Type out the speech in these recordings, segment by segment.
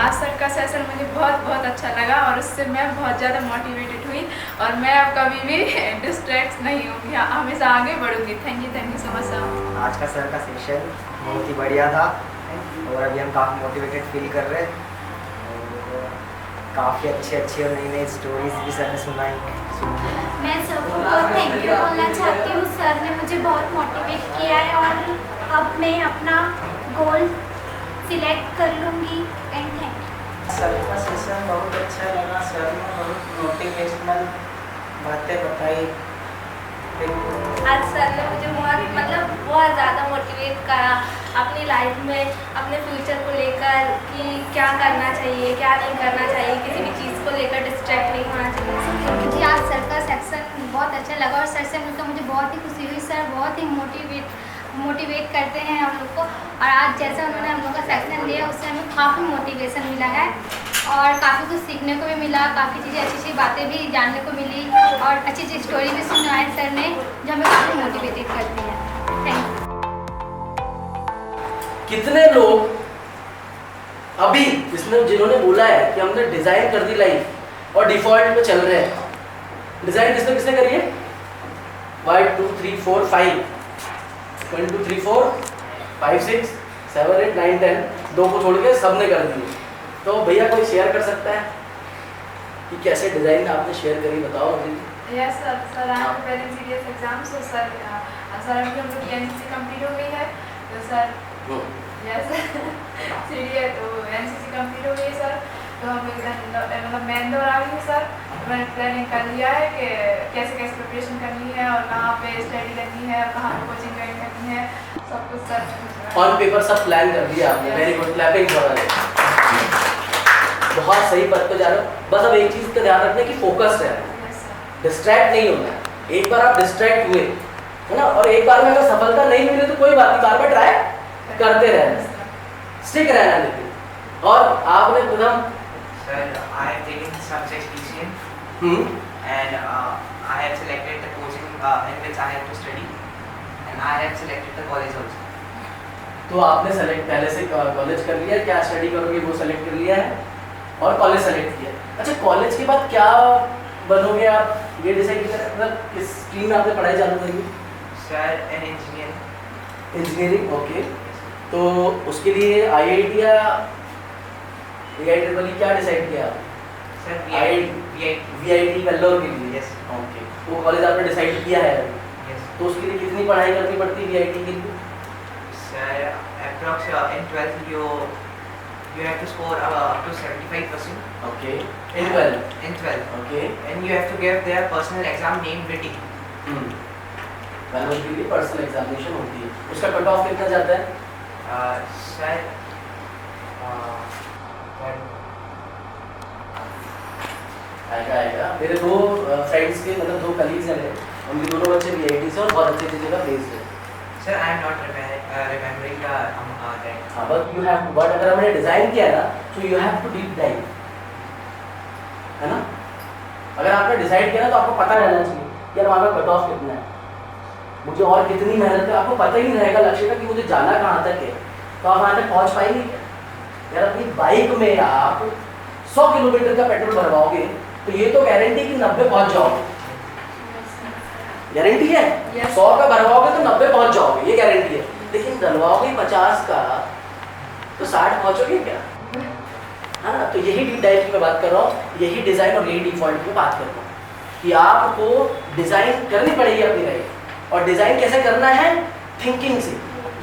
आज सर का सेशन मुझे बहुत बहुत अच्छा लगा और उससे मैं बहुत ज़्यादा मोटिवेटेड हुई और मैं अब कभी भी डिस्ट्रैक्ट नहीं होंगी, हमेशा आगे बढ़ूंगी। Thank you so much sir. आज का सर का सेशन बहुत ही बढ़िया था और अभी हम काफ़ी मोटिवेटेड फील कर रहे हैं और काफ़ी अच्छी और नई स्टोरीज भी सर ने सुनाई। मैं सबको थैंक यू बोलना चाहती हूँ, सर ने मुझे बहुत मोटिवेट किया है और अब मैं अपना गोल सिलेक्ट कर लूँगी एंड थैंक यू। सर का सेशन बहुत अच्छा लगा, सर ने बहुत मोटिवेशनल बातें बताई। आज सर ने मुझे बहुत ज़्यादा मोटिवेट करा अपनी लाइफ में, अपने फ्यूचर को लेकर कि क्या करना चाहिए क्या नहीं करना चाहिए, किसी भी चीज़ को लेकर डिस्ट्रैक्ट नहीं होना चाहिए। मुझे आज सर का सेक्शन बहुत अच्छा लगा और सर से मिलकर मुझे बहुत ही खुशी हुई। सर बहुत ही मोटिवेट करते हैं हम लोग को और आज जैसा उन्होंने हम लोग का सेक्शन लिया उससे हमें काफ़ी मोटिवेशन मिला है और काफ़ी कुछ सीखने को भी मिला, काफ़ी चीज़ें अच्छी बातें भी जानने को मिली और अच्छी स्टोरी भी सुनाई सर ने जो हमें काफ़ी मोटिवेटेड करती है। Thank you. कितने लोग अभी इसमें जिन्होंने बोला है कि हमने डिजाइन कर दी लाइफ और डिफॉल्ट पे चल रहे हैं, डिजाइन किसने किसने करी है? 1 2 3 4 5 1 2 3 4 5 6 7 8 9 10 दो को छोड़ के सबने कर दिए। तो भैया कोई शेयर कर सकता है कि कैसे डिजाइन आपने शेयर करी, बताओ मुझे। Yes sir, sir I am preparing serious exams. तो सर अभी हम लोग की एनसीसी कंप्लीट हो गई है तो सर यस सीरियस तो एनसीसी कंप्लीट हो गई है सर। तो हम मतलब मैं इंदौर आ गई हूँ सर। तो मैंने प्लानिंग कर लिया है कि कैसे कैसे प्रिपरेशन करनी है और कहाँ पे स्टडी करनी है और कहाँ पे कोचिंग ज्वाइन करनी है, सब कुछ सर ऑन पेपर सब प्लान कर दिया आपने। Very good, clapping for us. बहुत सही पथ पे जा रहे हो। बस अब एक चीज का ध्यान रखना कि फोकस है, डिस्ट्रैक्ट नहीं होना है। एक बार आप डिस्ट्रैक्ट हुए है ना और एक बार में अगर सफलता नहीं मिले तो कोई बात नहीं, बार बार ट्राई करते रहना, स्टिक रहना। लेकिन और आपने प्रथम Sir, I have taken subject PCM and I have selected the coaching in which I have to study and I have selected the college also. तो आपने सेलेक्ट पहले से कॉलेज कर लिया, क्या स्टडी करोगे वो सेलेक्ट कर लिया है और कॉलेज सेलेक्ट किया। अच्छा, कॉलेज के बाद क्या बनोगे आप ये डिसाइड किया? मतलब किस स्ट्रीम में आपने पढ़ाई चालू करी? Sir, an engineer. Engineering, okay. तो उसके लिए आईआईटी या AIEEE क्या डिसाइड किया? Sir, VIT वेल्लोर के लिए। Yes. ओके, वो कॉलेज आपने डिसाइड किया है? Yes. तो उसके लिए कितनी पढ़ाई करनी पड़ती है VIT के लिए? Sir, approx in 12th you have to score up to 75%. Okay, in 12? In 12th. Okay, And you have to give their personal exam named VT. Vellore के लिए पर्सनल एग्जामिनेशन होती है, उसका कट ऑफ कितना जाता है? Sir, आएगा। मेरे दो फ्रेंड्स के मतलब दो कलीग्स हैं, उनके दोनों बच्चे VIT से और बहुत अच्छी जगह प्लेस्ड है। Sir, I am not remembering that. हाँ, बट यू हैव, बट अगर हमने डिजाइन किया ना तो you have to deep dive, है ना? अगर आपने डिसाइड किया ना तो आपको पता रहना चाहिए कि यार वहाँ का कट ऑफ कितना है, मुझे और कितनी मेहनत है। आपको पता ही नहीं रहेगा लक्ष्य का कि मुझे जाना कहाँ तक है, तो आप वहाँ तक पहुँच पाएंगे क्या? यार अपनी बाइक में आप 100 किलोमीटर का पेट्रोल भरवाओगे तो ये तो गारंटी कि 90 पहुँच जाओगे, गारंटी है। 100 का भरवाओगे तो 90 पहुँच जाओगे, ये गारंटी है। लेकिन डलवाओगे 50 का तो 60 पहुँचोगे क्या? है ना? तो यही डीप डाइव की मैं बात कर रहा हूँ, यही डिज़ाइन और यही डिफ़ॉल्ट की बात कर रहा हूँ कि आपको डिज़ाइन करनी पड़ेगी अपनी लाइफ। और डिज़ाइन कैसे करना है? थिंकिंग से।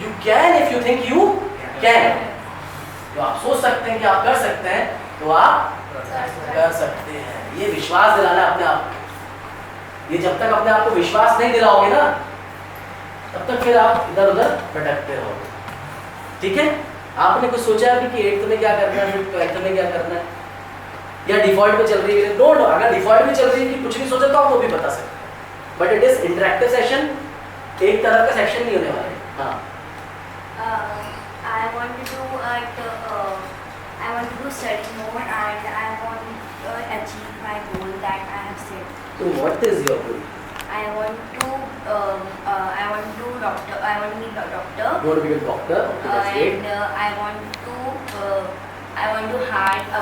You can if you think you can. तो आप सोच सकते हैं कि आप कर सकते हैं तो आप कर सकते हैं। ये विश्वास दिलाना है अपने आप को। ये जब तक अपने आप को विश्वास नहीं दिलाओगे ना तब तक फिर आप इधर उधर भटकते रहोगे। ठीक है? आपने कुछ सोचा है कि 8th में क्या करना है, फिर 12th में क्या करना है, या डिफॉल्ट पे चल रही है? नो, अगर डिफॉल्ट में चल रही है कि कुछ नहीं सोचा तो आप वो भी बता सकते हैं। But it is interactive session, एक तरह का सेक्शन नहीं होने वाला है। हाँ, I want to do study more and I want to achieve my goal that I have set. so what is your goal? I want to doctor. I want to be a doctor. You want to be a doctor? Okay, that's great. And I want to I want to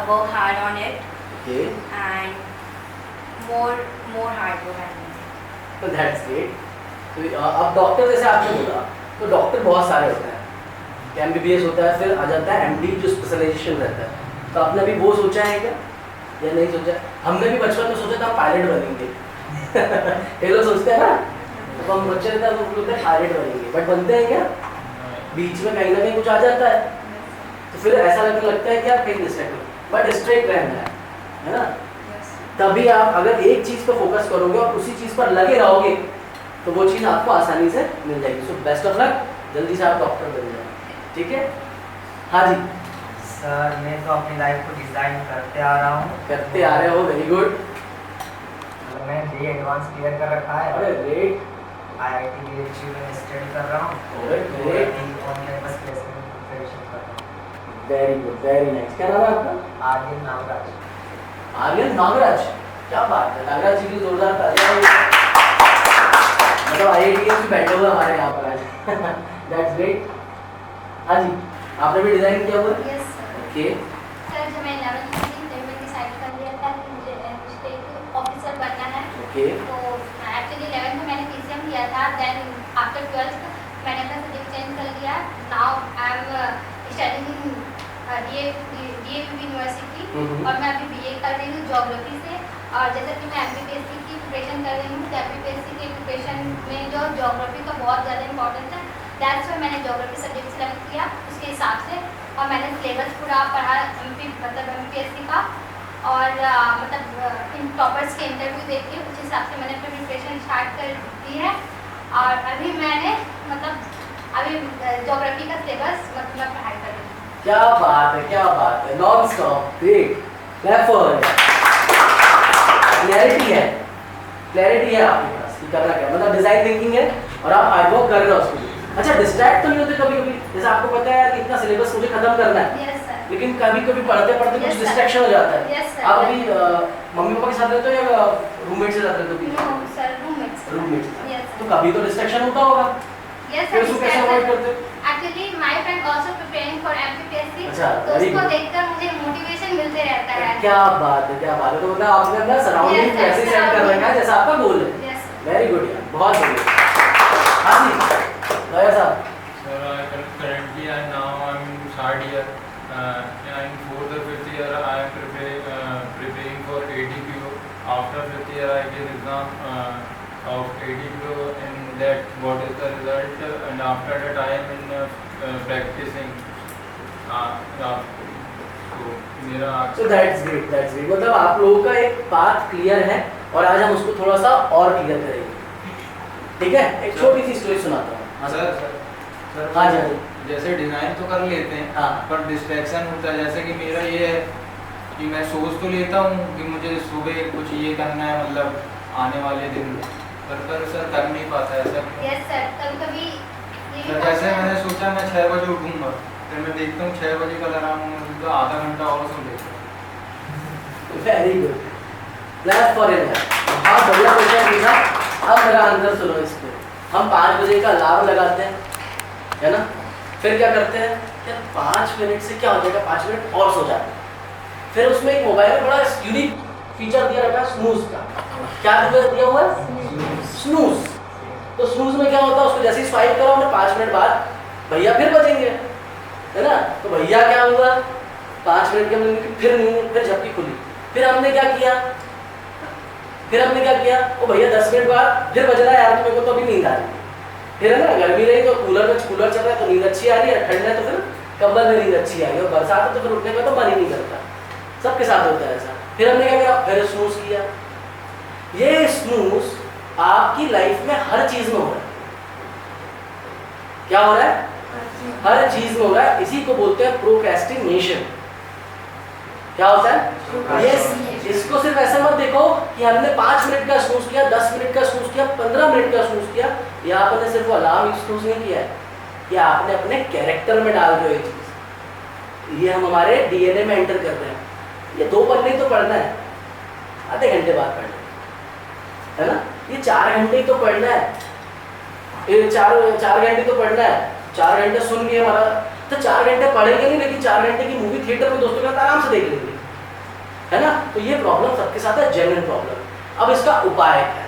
work hard on it Okay. and more hard work. I think. तो that's great. तो अब doctor जैसे आपने बोला, तो doctor बहुत सारे होते हैं। MBBS होता है, फिर आ जाता है MD जो स्पेशलाइजेशन रहता है। तो आपने अभी वो सोचा है क्या या नहीं सोचा? हमने भी बचपन में सोचा था हम पायलट बनेंगे। ये लोग सोचते हैं ना, तो हम बच्चे थे तो बोलते हैं पायलट बनेंगे, बट बनते हैं क्या? बीच में कहीं ना कहीं कुछ आ जाता है, तो फिर ऐसा लगता है कि आप कहीं डिस्ट्रैक्ट, बट डिस्ट्रैक्ट रहना है ना। तभी आप अगर एक चीज़ पर फोकस करोगे और उसी चीज़ पर लगे रहोगे तो वो चीज़ आपको आसानी से मिल जाएगी। सो बेस्ट ऑफ लक, जल्दी से आप डॉक्टर बन जाए, ठीक है? हाँ जी सर, मैं तो अपनी लाइफ को डिज़ाइन करते आ रहा हूँ। करते आ रहे हो, वेरी गुड। मैं BA एडवांस क्लियर कर रखा है। अरे ग्रेट, IIT BHU में स्टडी कर रहा हूँ। ग्रेट, ऑनलाइन बस प्लेसमेंट प्रिपरेशन कर रहा हूँ। Very good, very nice. क्या नाम है आपका? आर्यन नागराज। आर्यन नागराज, क्या बात है, नागराज जी की जोरदार तालियां। मतलब IIT में बैठे हुए हमारे यहाँ पर आज। That's great. हाँ जी, आपने भी डिजाइन किया हुआ? Yes sir. ओके। सर जब मैं 11th में थी तब मैं डिसाइड कर लिया था कि मुझे स्टेट ऑफिसर बनना है। ओके। तो एक्चुअली 11th में मैंने PCM किया था, देन आफ्टर 12th मैंने अपना सब्जेक्ट चेंज कर लिया। Now I am studying in DAV university और मैं अभी BA कर रही हूँ ज्योग्राफी से। और जैसा कि मैं MPPSC की प्रिपरेशन कर रही हूँ, तो MPPSC के प्रिपरेशन में जो ज्योग्राफी का बहुत ज़्यादा इंपॉर्टेंस है, दैट्स वाई मैंने ज्योग्राफी सब्जेक्ट सेलेक्ट किया उसके हिसाब से। और मैंने सिलेबस पूरा पढ़ा MPPSC का, और मतलब इन टॉपर्स के इंटरव्यू देख के उस हिसाब से मैंने अपनी प्रिपरेशन स्टार्ट कर दी है। और अभी मैंने मतलब अभी ज्योग्राफी का सिलेबस मतलब पढ़ाई कर रही हूँ। क्या बात है, क्या बात है, non stop, great, clap for it. Clarity है, क्लैरिटी है आपके पास कि करना क्या, मतलब डिजाइन थिंकिंग है और आप हार्ड वर्क कर रहे हो उसके लिए। अच्छा, डिस्ट्रैक्ट तो नहीं होते कभी कभी? जैसे आपको पता है कि इतना सिलेबस मुझे खत्म करना है, यस सर। लेकिन कभी कभी पढ़ते पढ़ते Yes, कुछ sir. डिस्ट्रैक्शन हो जाता है। Yes, sir. आप अभी मम्मी पापा के साथ रहते हो या रूममेट से रहते हो? No sir, roommates. Roommate. Yes तो कभी तो डिस्ट्रैक्शन होता होगा, यस फिर उसको कैसे अवॉइड करते हो? Actually my friend also preparing for MPPSC, अच्छा, तो very उसको good. देखकर मुझे मोटिवेशन मिलते रहता है। क्या बात है, क्या बात है। तो मतलब आपने अपना सराउंडिंग Yes, sir, वैसे सेट कर surrounding. रखा है जैसा आपका गोल है। यस वेरी गुड यार, बहुत बढ़िया। हाँ जी, लॉयर साहब। Sir, currently I'm in third year. In fourth or fifth year I am preparing for ADPO. After fifth year I give exam of ADPO, and that what is the result, and after that I am in practicing. So मेरा So that's great, that's great. मतलब आप लोगों का एक path clear है और आज हम उसको थोड़ा सा और क्लियर करेंगे, ठीक है? एक छोटी सी स्टोरी सुनाता हूँ। हाँ सर हाँ जी, हाँ जी। जैसे डिज़ाइन तो कर लेते हैं, हाँ। पर डिस्ट्रैक्शन होता है। जैसे कि मेरा ये है कि मैं सोच तो लेता हूँ कि मुझे सुबह कुछ ये करना है, मतलब आने वाले दिन, पर सर कर नहीं पाता है सर। यस सर, कभी-कभी ये भी सर जैसे मैंने सोचा मैं 6 बजे उठूँगा, फिर मैं देखता हूँ 6 बजे का अलार्म, तो आधा घंटा और सो लेता हूँ। Very good, clap for it यार, बहुत बढ़िया क्वेश्चन पूछा। अब मेरा आंसर सुनो इस पे। हम 5 बजे का अलार्म लगाते हैं, है ना? फिर क्या करते हैं यार, 5 मिनट से क्या हो जाएगा, 5 मिनट और सो जाते हैं। फिर उसमें एक मोबाइल में बड़ा यूनिक फीचर दिया रखा है स्नूज का। क्या दिया हुआ है? स्नूज। तो स्नूज में क्या होता है, उसको जैसे ही स्वाइप करो हमने 5 मिनट बाद भैया फिर बजेंगे, है ना? तो भैया क्या हुआ, 5 मिनट के बाद फिर नहीं, फिर झपकी खुली। फिर हमने क्या किया, वो भैया 10 मिनट बाद फिर बज रहा है यार, तो मेरे को तो अभी नींद आ रही है। फिर है ना, गर्मी रही तो कूलर चल रहा है तो नींद अच्छी आ रही है, ठंड है तो फिर कंबल में नींद अच्छी आ रही है, और बरसात है तो फिर उठने का तो मन ही नहीं करता। सबके साथ होता है ऐसा। फिर हमने क्या किया, फिर स्नूज किया। ये स्नूज आपकी लाइफ में हर चीज में हो रहा है। क्या हो रहा है? हर चीज में हो रहा है। इसी को बोलते हैं प्रोक्रेस्टिनेशन। क्या होता है? ये इसको सिर्फ ऐसे मत देखो कि हमने 5 मिनट का स्नूज किया, 10 मिनट का स्नूज किया, 15 मिनट का स्नूज किया। ये आपने सिर्फ अलार्म स्नूज नहीं किया है, ये आपने अपने कैरेक्टर में डाल रहे हो ये चीज। ये हम हमारे DNA में एंटर कर रहे हैं। ये 2 पन्ने ही तो पढ़ना है, आधे घंटे बाद पढ़ना है ना? ये 4 घंटे ही तो पढ़ना है, ये 4 घंटे तो पढ़ना है। 4 घंटे सुन के हमारा तो 4 घंटे पढ़ेंगे नहीं, लेकिन 4 घंटे की मूवी थिएटर में दोस्तों के साथ आराम से देख लेंगे, है ना। तो ये प्रॉब्लम सबके साथ है, जेन्युइन प्रॉब्लम। अब इसका उपाय क्या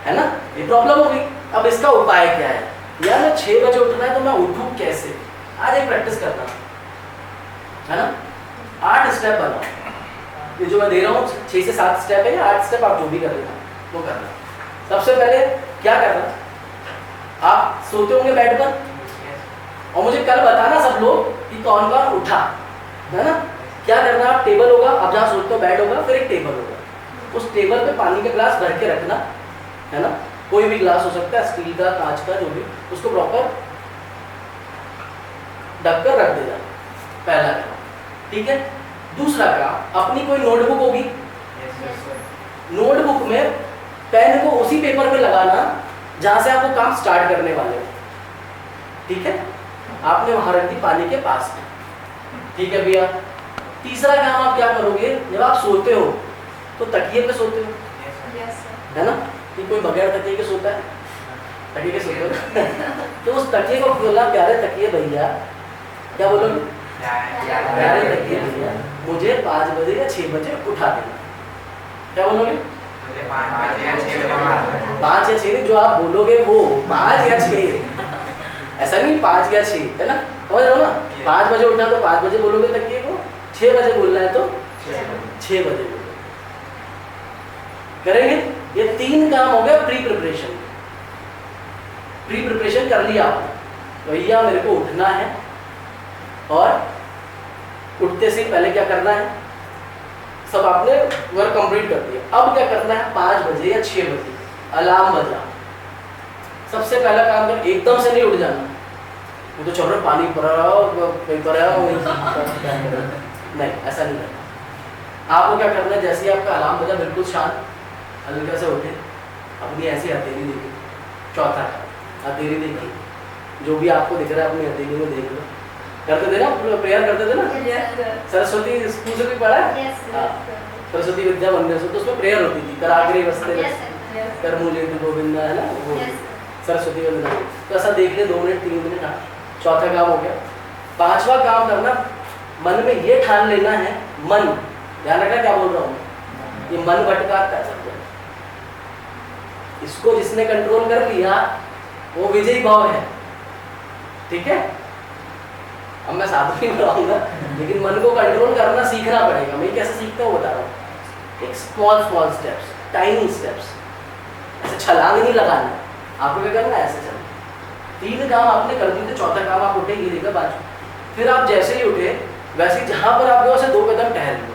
है ना, ये प्रॉब्लम होगी। अब इसका उपाय क्या है, यार मैं 6 बजे उठना है तो मैं उठूं कैसे? आज एक प्रैक्टिस करना है ना, 8 स्टेप बनाओ। ये जो मैं दे रहा हूँ 6 से 7 स्टेप है, 8 स्टेप आप जो भी कर लेना वो करना। सबसे पहले क्या करना, आप सोते होंगे बेड पर, और मुझे कल बताना सब लोग कि कौन कौन उठा, है ना। क्या करना, आप टेबल होगा, आप जहाँ सोचते हो बेड होगा, फिर एक टेबल होगा, उस टेबल पे पानी का ग्लास भर के रखना, है ना। कोई भी ग्लास हो सकता है, स्टील का, कांच का, जो भी, उसको प्रॉपर ढककर रख देना, पहला काम, ठीक है। दूसरा काम, अपनी कोई नोटबुक होगी, नोटबुक में पेन को उसी पेपर पे लगाना जहां से आपको काम स्टार्ट करने वाले हो, ठीक है। आपने वहां रख दी पानी के पास में, ठीक है भैया। तीसरा काम आप क्या करोगे, जब आप सोते हो तो तकिए पे सोते हो, है ना, कि कोई बगैर तकिए के सोता है, तकिए के सोते हो तो उस तकिए को बोला, प्यारे तकिए भैया, क्या बोलोगे, प्यारे तकिए भैया मुझे 5 बजे या 6 बजे उठा देना, क्या बोलोगे, 5 या 6, जो आप बोलोगे वो 5 या 6, ऐसा नहीं 5 या 6, है ना, समझ रहे हो ना। 5 बजे उठना तो 5 बजे बोलोगे तकिए को, 6 बजे बोलना है तो 6 बजे बोलोगे, करेंगे। ये 3 काम हो गया प्री प्रिपरेशन। प्री प्रिपरेशन कर लिया आपने, भैया मेरे को उठना है, और उठते से पहले क्या करना है, सब आपने वर्क कंप्लीट कर दिया। अब क्या करना है, 5 बजे या 6 बजे अलार्म बजा, सबसे पहला काम कर, एकदम से नहीं उठ जाना, वो तो चल रहा पानी भरा नहीं, ऐसा नहीं करना। आपको क्या करना है, जैसे ही आपका अलार्म बजा, बिल्कुल शांत, हल्का से उठे, अपनी ऐसी हथेली देखी, चौथा हथेली देखी, जो भी आपको दिख रहा है अपनी हथेली में देख लो, करते थे ना, प्रेयर करते थे ना, सरस्वती स्कूल से भी पढ़ा है, सरस्वती विद्या मंदिर से, तो उसमें प्रेयर होती थी, कराग्रे वस्ते कर मूल्य गोविंद, है ना, वो सरस्वती वंदना। तो ऐसा देख ले 2 मिनट 3 मिनट, हाँ, चौथा काम हो गया। 5वां काम करना, मन में ये ठान लेना है, मन, ध्यान रखना क्या बोल रहा हूँ, ये मन भटकाता है सबको, इसको जिसने कंट्रोल कर लिया वो विजयी भाव है, ठीक है। अब मैं साधु नहीं बताऊंगा, लेकिन मन को कंट्रोल करना सीखना पड़ेगा। मैं कैसे सीखता हूँ बता रहा हूँ, एक स्मॉल स्टेप्स, टाइनी स्टेप्स, ऐसे छलांग नहीं लगाना, आपको क्या करना है, ऐसे चलना। 3 काम आपने कर दिए, तो चौथा काम आप उठे, ये देखा बाजू, फिर आप जैसे ही उठे वैसे जहां पर आप गए उसे 2 कदम टहल लो,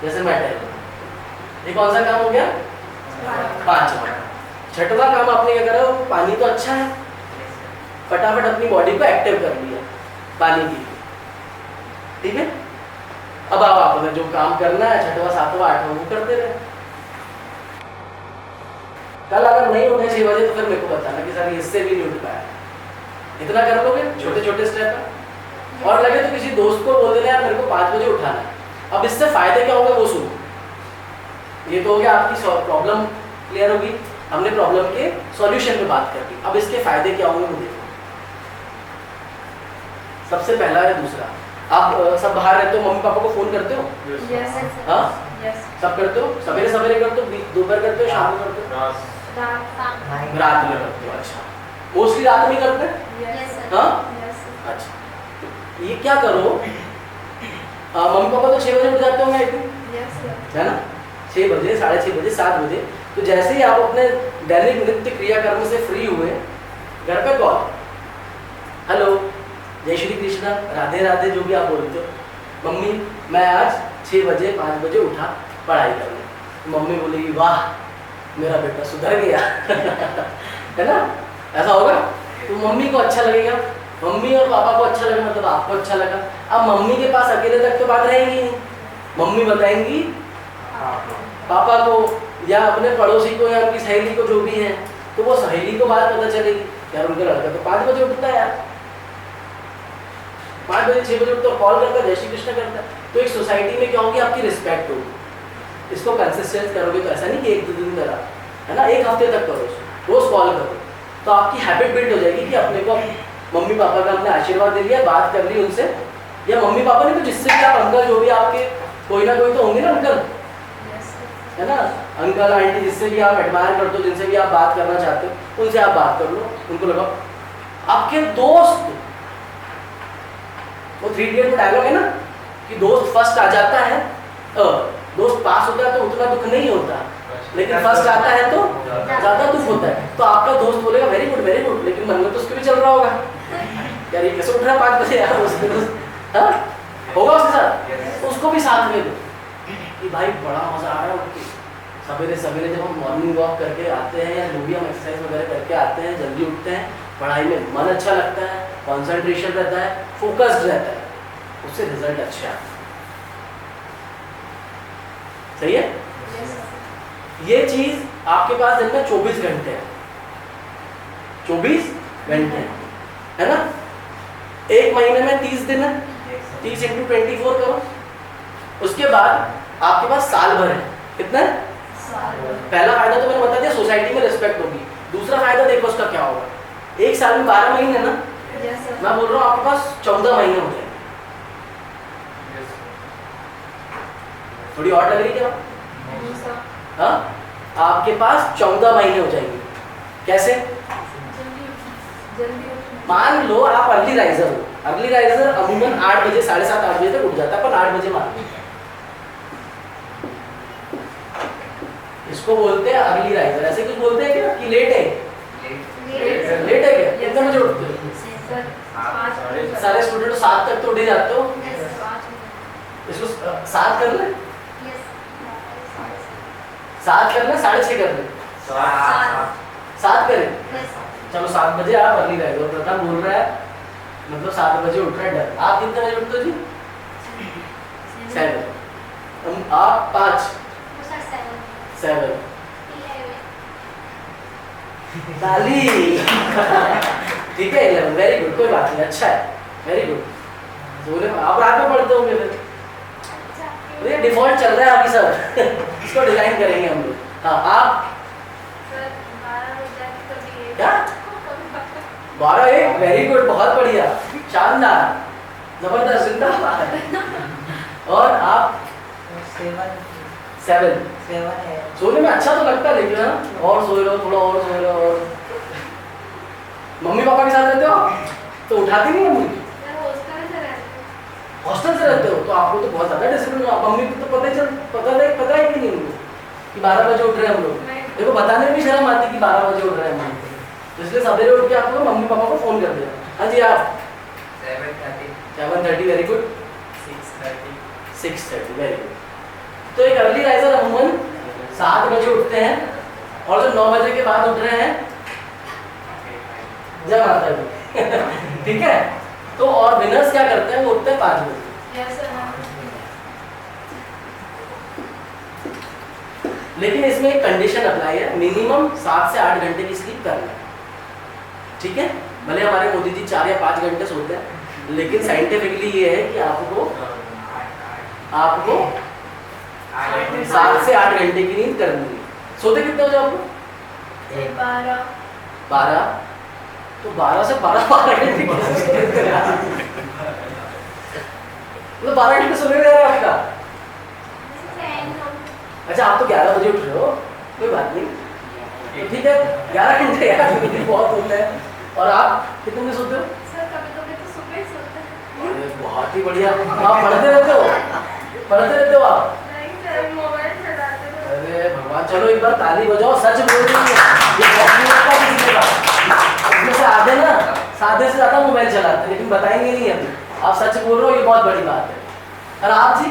जैसे मैं टहल रहा। ये कौन सा काम हो गया, 5वां। 6वां काम आपने क्या करा, पानी तो अच्छा है, फटाफट अपनी बॉडी को एक्टिव कर लिया पानी की, ठीक है। अब आपने जो काम करना है 6वां 7वां 8वां वो करते रहे। कल अगर नहीं उठे 6 बजे तो फिर मेरे को बताना कि सर इससे भी नहीं उठ पाया, इतना कर लोगे, छोटे छोटे स्टेप है। और लगे तो किसी दोस्त को बोल देना, यार मेरे को 5 बजे उठाना है। अब इससे फायदे क्या होंगे वो सुनो। ये तो हो गया आपकी प्रॉब्लम क्लियर होगी, हमने प्रॉब्लम के सॉल्यूशन पे बात कर दी। अब इसके फायदे क्या होंगे वो देखो। सबसे पहला है, दूसरा, आप सब बाहर रहते हो, मम्मी पापा को फोन करते हो, हाँ सब करते हो, सवेरे सवेरे करते हो, दोपहर करते हो, शाम को करते हो, रात में करते हो। अच्छा, मोस्टली रात में करते हैं, हाँ अच्छा। तो ये क्या करो, मम्मी पापा तो 6 बजे उठ जाते होंगे, है ना, 6 बजे 6:30 बजे 7 बजे। तो जैसे ही आप अपने दैनिक नित्य क्रियाकर्म से फ्री हुए, घर पे कॉल, हेलो, जय श्री कृष्णा, राधे राधे, जो भी आप बोलते हो, मम्मी मैं आज 6 बजे 5 बजे उठा पढ़ाई करने। तो मम्मी बोलेगी वाह मेरा बेटा सुधर गया है ना, ऐसा होगा। तो मम्मी को अच्छा लगेगा, मम्मी और पापा को अच्छा लगेगा, मतलब आपको अच्छा लगा। अब मम्मी के पास अकेले तक तो बात रहेगी नहीं, मम्मी बताएंगी पापा को या अपने पड़ोसी को या उनकी सहेली को, जो भी है, तो वो सहेली को बात पता चलेगी, यार उनका लड़का तो 5 बजे उठता है, यार 5 बजे 6 बजे उठता, कॉल करता है, जय श्री कृष्ण करता है। तो एक सोसाइटी में क्या होगी, आपकी रिस्पेक्ट होगी। इसको कंसिस्टेंट करोगे तो ऐसा नहीं कि 1-2 दिन करा, है ना, 1 हफ्ते तक करो, रोज कॉल करो, तो आपकी हैबिट बिल्ड हो जाएगी कि अपने को मम्मी पापा का हमने आशीर्वाद दे लिया, बात कर ली उनसे, या मम्मी पापा नहीं तो जिससे भी आप अंकल जो भी आपके कोई ना कोई तो होंगे ना अंकल, है ना, अंकल आंटी जिससे भी आप एडमायर करते हो, जिनसे भी आप बात करना चाहते हो, उनसे आप बात कर लो। उनको लगा आपके दोस्त, वो 3 इडियट में डायलॉग है ना कि दोस्त फर्स्ट आ जाता है, दोस्त पास होता है तो उतना दुख नहीं होता, लेकिन फर्स्ट आता है तो ज्यादा दुख होता है। तो आपका दोस्त बोलेगा वेरी गुड, लेकिन मन में तो उसके भी चल रहा होगा, यार ये कैसे उठ रहा है 5 बजे यार, हाँ होगा उसके साथ, उसको भी साथ में दो कि भाई बड़ा मजा आ रहा है। सवेरे सवेरे जब हम मॉर्निंग वॉक करके आते हैं या जो भी हम एक्सरसाइज वगैरह करके आते हैं, जल्दी उठते हैं, पढ़ाई में मन अच्छा लगता है, कंसंट्रेशन रहता है, फोकस्ड रहता है, उससे रिजल्ट अच्छे आते हैं। सही है? ये चीज आपके पास दिन में 24 घंटे है, 24 घंटे है ना, एक महीने में 30 दिन है, 30 × 24 करो, उसके बाद आपके पास साल भर है। कितना है? पहला फायदा तो मैंने बता दिया, सोसाइटी में रिस्पेक्ट होगी। दूसरा फायदा देखो उसका क्या होगा, एक साल में 12 महीने ना, मैं बोल रहा हूँ आपके पास 14 महीने हो जाएंगे। थोड़ी और लग रही क्या? हाँ, आपके पास 14 महीने हो जाएंगे। कैसे? मान लो आप अर्ली राइजर हो, अर्ली राइजर अमूमन 8 बजे 7:30 8 बजे तक उठ जाता है, पर 8 बजे मान लो, इसको बोलते हैं अर्ली राइजर। ऐसे कुछ बोलते हैं क्या कि लेट है? लेट है क्या? कितने बजे उठते हो? सारे स्टूडेंट 7 तक तो उठ ही जाते हो, इसको 7 कर ले, 7 कर ले, 6:30 कर ले, 7 करें, चलो 7 बजे आप अर्ली राइजर। प्रथम बोल रहा है मतलब 7 बजे उठ रहा है, डर। आप कितने बजे उठते हो जी? 7। आप 5 7 ताली ठीक है, 11 वेरी गुड, कोई बात नहीं, अच्छा है, वेरी गुड। आप रात में पढ़ते होंगे फिर, ये डिफॉल्ट चल रहा है अभी सर इसको डिजाइन करेंगे हम लोग। हाँ आप क्या 12-1 वेरी गुड, बहुत बढ़िया, शानदार, जबरदस्त, जिंदाबाद। और आप 7 है। सोने में अच्छा तो लगता है, लेकिन ना और सो रहे हो, थोड़ा और सो रहे हो। और मम्मी पापा के साथ रहते हो तो उठाती नहीं मम्मी? हॉस्टल से रहते हो तो आपको तो बहुत ज्यादा डिसिप्लिन, मम्मी को तो पता है कि नहीं उनको कि 12 बजे उठ रहे हैं हम लोग? देखो बताने में भी शर्म आती है कि 12 बजे उठ रहे हैं हम, तो इसलिए सवेरे उठ के आपको मम्मी पापा को फोन कर देना। हाँ जी आप 7:30 वेरी गुड, 6:30 वेरी गुड। तो एक अर्ली राइजर अमूमन 7 बजे उठते हैं, और जो 9 बजे के बाद उठ रहे हैं जब आता है ठीक है। तो और विनर्स क्या करते हैं, वो उठते हैं 5 बजे। लेकिन इसमें एक कंडीशन अप्लाई है, मिनिमम 7 से 8 घंटे की स्लीप करना है, ठीक है। भले हमारे मोदी जी 4 या 5 घंटे सोते हैं, लेकिन साइंटिफिकली ये है कि आपको 7 से 8 घंटे की नींद करनी है। सोते कितने हो जाओ आपको? 12। तो 12 से 12 घंटे मतलब 12 घंटे सोने में रहा है आपका। अच्छा आप तो 11 बजे उठ रहे हो, कोई बात नहीं, तो ठीक है 11 घंटे यार बहुत होता है। और आप कितने बजे सोते हो? अरे बहुत ही बढ़िया, आप पढ़ते रहते हो आप? अरे भगवान, चलो एक बार ताली बजाओ, सच बोल रही है। इसमें से आधे से ज्यादा मोबाइल चलाते हैं, लेकिन बताएंगे नहीं अभी। आप सच बोल रहे हो, ये बहुत बड़ी बात है। और आप जी?